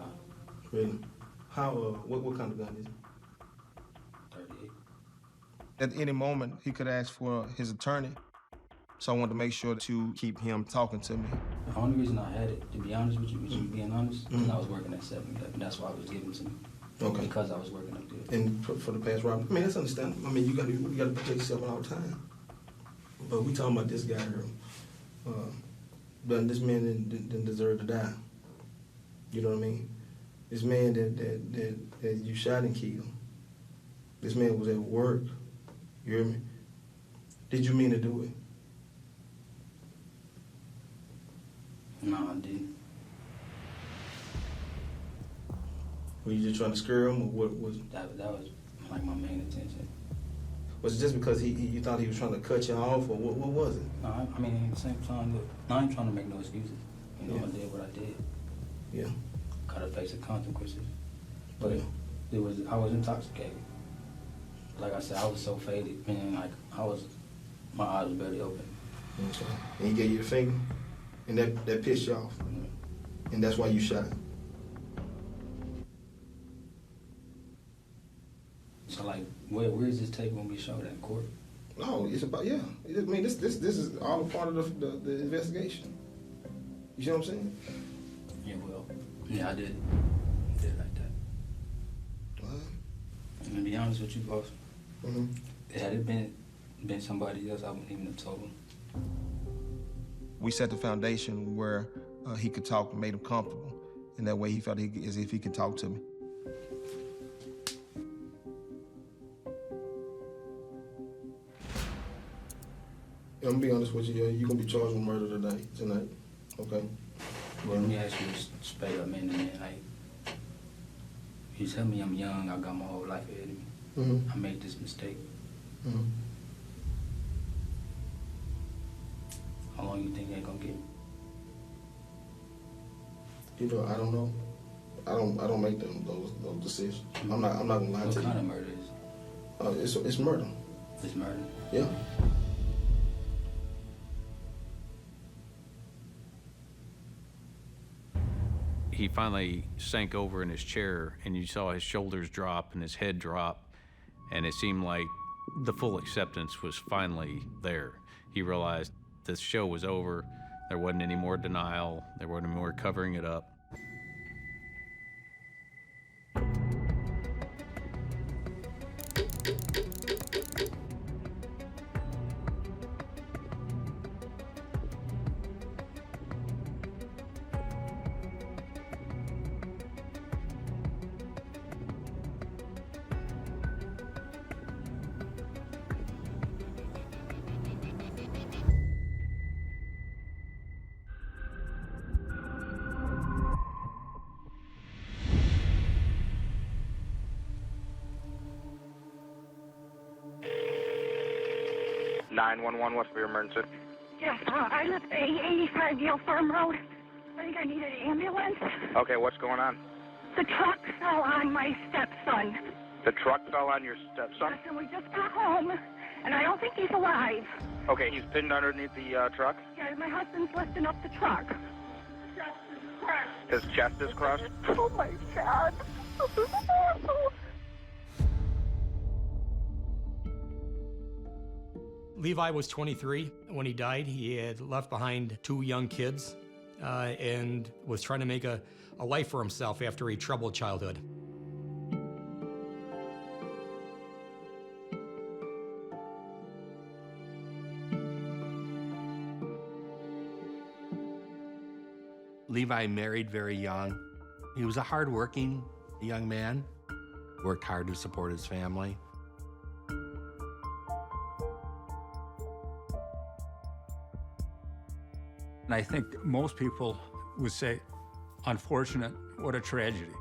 Really? How? What kind of gun is it? 38. At any moment, he could ask for his attorney. So I wanted to make sure to keep him talking to me. The only reason I had it, to be honest with you, being honest, is I was working at 7-Eleven. That's why it was given to me. Okay. Because I was working up there. And for the past robbery, I mean, that's understandable. I mean, you got to protect yourself all the time. But we talking about this guy here. But this man didn't deserve to die. You know what I mean? This man that you shot and killed. This man was at work. You hear me? Did you mean to do it? No, I didn't. Were you just trying to scare him, or what was it? That was like my main intention. Was it just because you thought he was trying to cut you off, or what was it? No, I mean, at the same time, look, I ain't trying to make no excuses. You know, Yeah. I did what I did. Yeah. Gotta face the consequences. But Yeah. I was intoxicated. Like I said, I was so faded, man, like my eyes were barely open. Okay. And he gave you the finger, and that pissed you off. And that's why you shot him. So like, where is this tape gonna be showed at court? No, it's about, yeah. I mean, this is all a part of the investigation. You see what I'm saying? Yeah, well, yeah, I did like that. What? And to be honest with you, boss, Mm-hmm. had it been somebody else, I wouldn't even have told him. We set the foundation where he could talk and made him comfortable. And that way he felt as if he could talk to me. I'm gonna be honest with you, you're gonna be charged with murder tonight, okay? Well, let me ask you this straight up, man, like, you tell me I'm young, I got my whole life ahead of me. Mm-hmm. I made this mistake. Mm-hmm. How long you think you ain't gonna get me? You know, I don't know. I don't make those decisions. I'm not gonna lie to you. What kind of murder is it? It's murder. It's murder? Yeah. He finally sank over in his chair, and you saw his shoulders drop and his head drop, and it seemed like the full acceptance was finally there. He realized this show was over. There wasn't any more denial. There wasn't any more covering it up. What's your emergency? Yes, I live at 85 Yale Farm Road. I think I need an ambulance. Okay, what's going on? The truck fell on my stepson. The truck fell on your stepson? Yes, and we just got home, and I don't think he's alive. Okay, he's pinned underneath the truck? Yeah, my husband's lifting up the truck. His chest is crushed? Oh, my God. Levi was 23 when he died. He had left behind 2 young kids and was trying to make a life for himself after a troubled childhood. Levi married very young. He was a hardworking young man, worked hard to support his family. And I think most people would say, unfortunate, what a tragedy.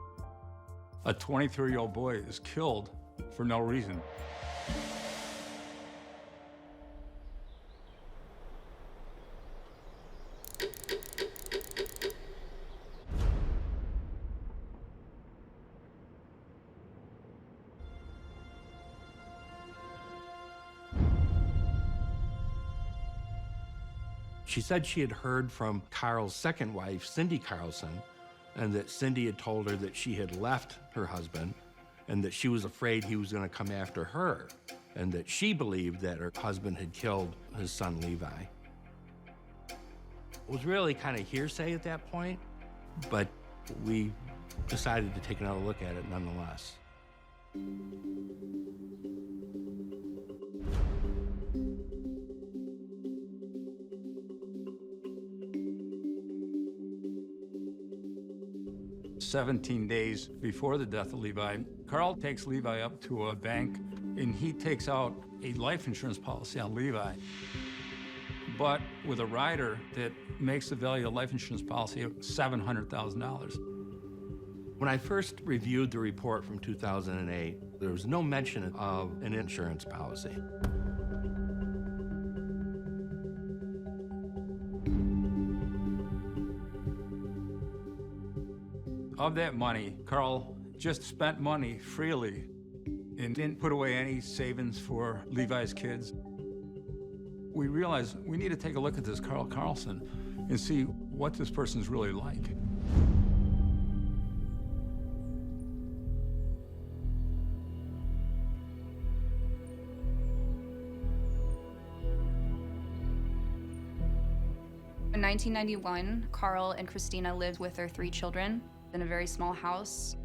A 23-year-old boy is killed for no reason. She said she had heard from Carl's second wife, Cindy Carlson, and that Cindy had told her that she had left her husband and that she was afraid he was going to come after her, and that she believed that her husband had killed his son Levi. It was really kind of hearsay at that point, but we decided to take another look at it nonetheless. "17 days before the death of Levi, Carl takes Levi up to a bank and he takes out a life insurance policy on Levi, but with a rider that makes the value of life insurance policy $700,000. When I first reviewed the report from 2008, there was no mention of an insurance policy. Of that money, Carl just spent money freely and didn't put away any savings for Levi's kids. We realized we need to take a look at this Carl Carlson and see what this person's really like. In 1991, Carl and Christina lived with their 3 children in a very small house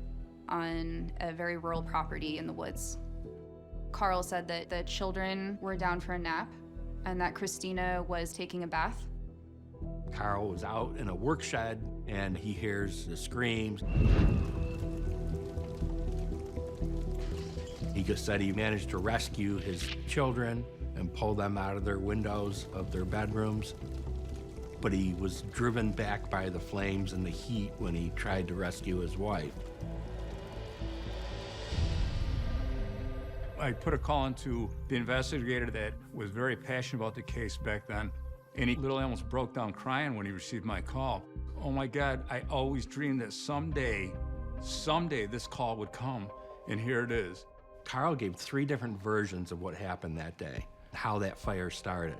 on a very rural property in the woods. Carl said that the children were down for a nap and that Christina was taking a bath. Carl was out in a work shed and he hears the screams. He just said he managed to rescue his children and pull them out of their windows of their bedrooms, but he was driven back by the flames and the heat when he tried to rescue his wife. I put a call into the investigator that was very passionate about the case back then, and he literally almost broke down crying when he received my call. Oh my God, I always dreamed that someday this call would come, and here it is. Carl gave 3 different versions of what happened that day, how that fire started.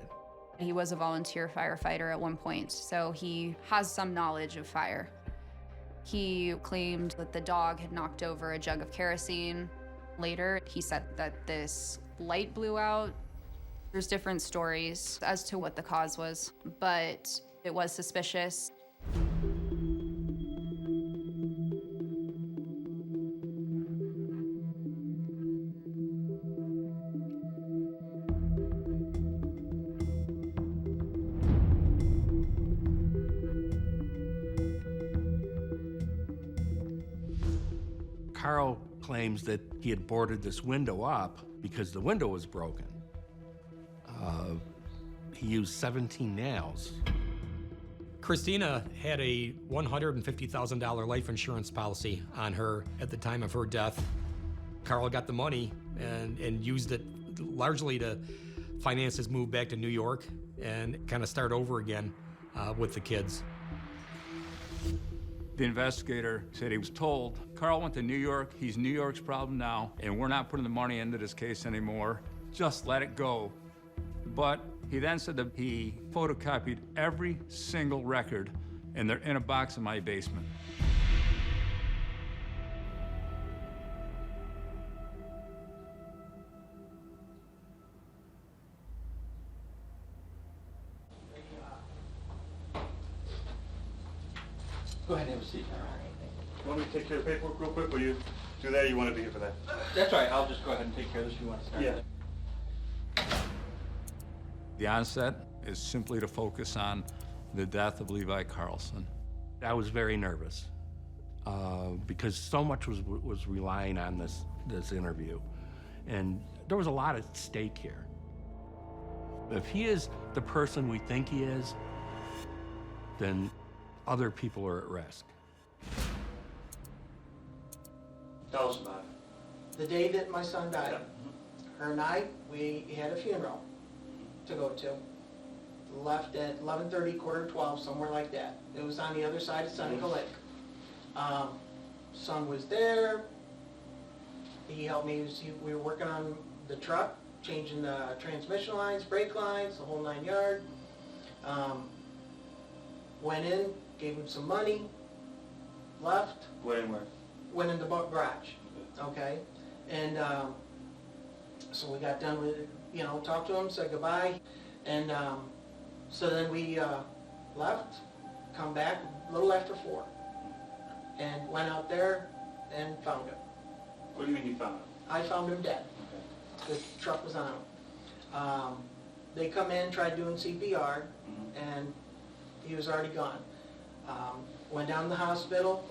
He was a volunteer firefighter at one point, so he has some knowledge of fire. He claimed that the dog had knocked over a jug of kerosene. Later, he said that this light blew out. There's different stories as to what the cause was, but it was suspicious. Carl claims that he had boarded this window up because the window was broken. He used 17 nails. Christina had a $150,000 life insurance policy on her at the time of her death. Carl got the money and used it largely to finance his move back to New York and kind of start over again with the kids. The investigator said he was told, Carl went to New York, he's New York's problem now, and we're not putting the money into this case anymore. Just let it go. But he then said that he photocopied every single record, and they're in a box in my basement. Go ahead and have a seat. Want me to take care of paperwork real quick? Will you do that, or you want to be here for that? That's all right. I'll just go ahead and take care of this if you want to start. Yeah. The onset is simply to focus on the death of Levi Carlson. I was very nervous because so much was relying on this interview, and there was a lot at stake here. If he is the person we think he is, then other people are at risk. Tell us about it. The day that my son died, her and I, we had a funeral to go to. Left at 11:30, 11:45, somewhere like that. It was on the other side of Seneca Lake. Son was there. He helped me. We were working on the truck, changing the transmission lines, brake lines, the whole 9 yards. Went in, gave him some money, left. Went in where? Went in the garage, okay? And so we got done with it, talked to him, said goodbye. And so then we left, come back a little after 4, and went out there and found him. What do you mean you found him? I found him dead. The truck was on him. They come in, tried doing CPR, and he was already gone. Went down to the hospital.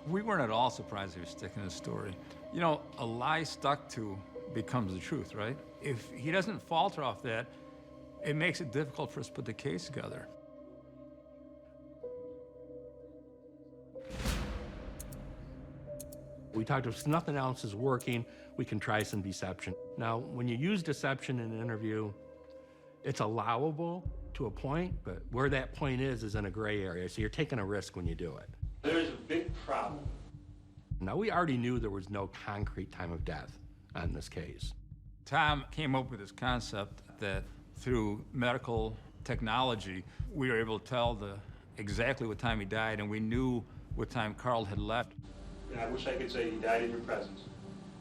We weren't at all surprised he was sticking his story. You know, a lie stuck to becomes the truth, right? If he doesn't falter off that, it makes it difficult for us to put the case together. We talked if nothing else is working, we can try some deception. Now, when you use deception in an interview, it's allowable to a point, but where that point is in a gray area, so you're taking a risk when you do it. There's a big problem. Now, we already knew there was no concrete time of death on this case. Tom came up with this concept that through medical technology, we were able to tell exactly what time he died, and we knew what time Carl had left. And I wish I could say he died in your presence.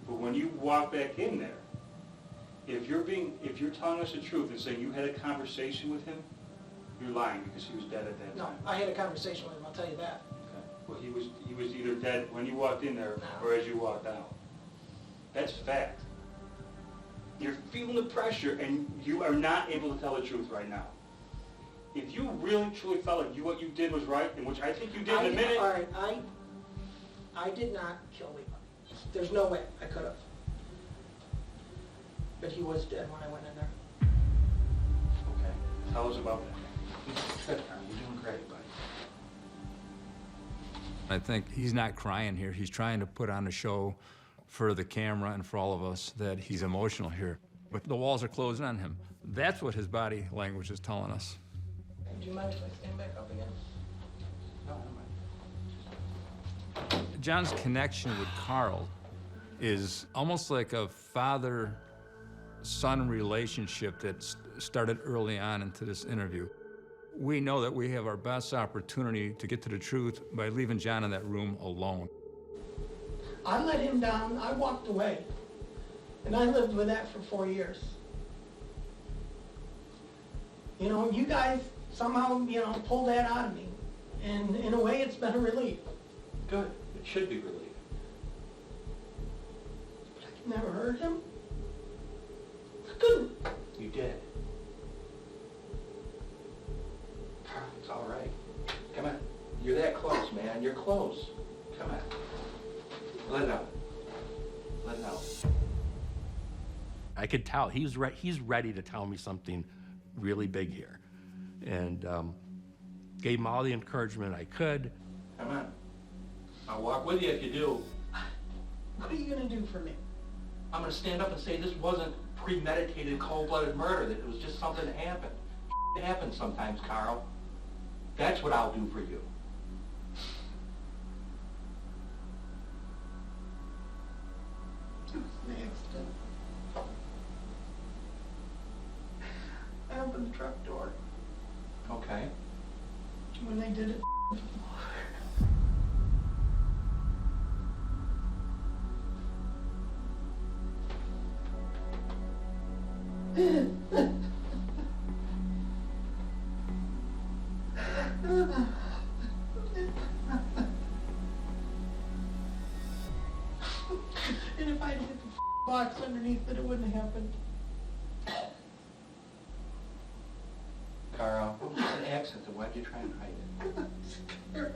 But when you walk back in there, if you're telling us the truth and saying you had a conversation with him, you're lying because he was dead at that time. No, I had a conversation with him, I'll tell you that. Okay. Well, he was either dead when you walked in there or as you walked out. That's fact. You're feeling the pressure and you are not able to tell the truth right now. If you really truly felt like what you did was right, and which I think you did in a minute. All right, I did not kill Levi. There's no way I could have. But he was dead when I went in there. Okay. Tell us about that. Good, Carl. You're doing great, buddy. I think he's not crying here. He's trying to put on a show for the camera and for all of us that he's emotional here. But the walls are closing on him. That's what his body language is telling us. Do you mind if I stand back up again? No, never mind. John's connection with Carl is almost like a father-son relationship that started early on into this interview. We know that we have our best opportunity to get to the truth by leaving John in that room alone. I let him down, I walked away. And I lived with that for 4 years. You know, you guys somehow, pulled that out of me. And in a way, it's been a relief. Good. It should be relief. But I could never hurt him. I couldn't. You did. Carl, it's all right. Come on. You're that close, man. You're close. Come on. Let it out. Let it out. I could tell he's ready to tell me something really big here, and gave him all the encouragement I could. Come on. I'll walk with you if you do. What are you gonna do for me? I'm gonna stand up and say this wasn't premeditated, cold-blooded murder, that it was just something that happened. It happens sometimes, Carl. That's what I'll do for you. It was an accident. I opened the truck door. Okay. When they did it, and if I had hit the box underneath it, it wouldn't have happened. Carl, it was an accident. Why'd you try and hide it?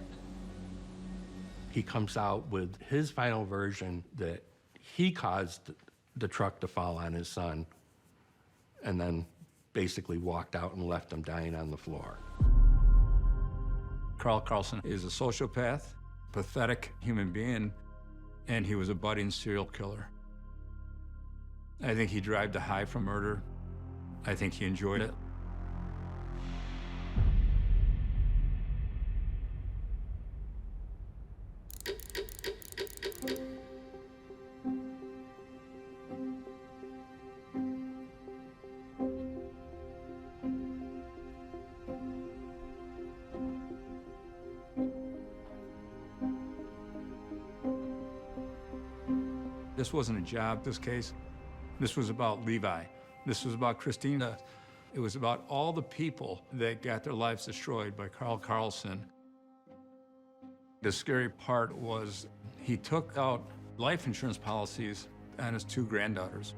He comes out with his final version that he caused the truck to fall on his son, and then basically walked out and left him dying on the floor. Carlson is a sociopath, pathetic human being, and he was a budding serial killer. I think he derived a high from murder. I think he enjoyed it. This wasn't a job, this case. This was about Levi. This was about Christina. It was about all the people that got their lives destroyed by Carlson. The scary part was he took out life insurance policies on his 2 granddaughters.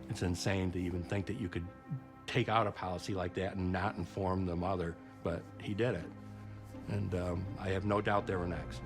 It's insane to even think that you could take out a policy like that and not inform the mother, but he did it. And I have no doubt they were next.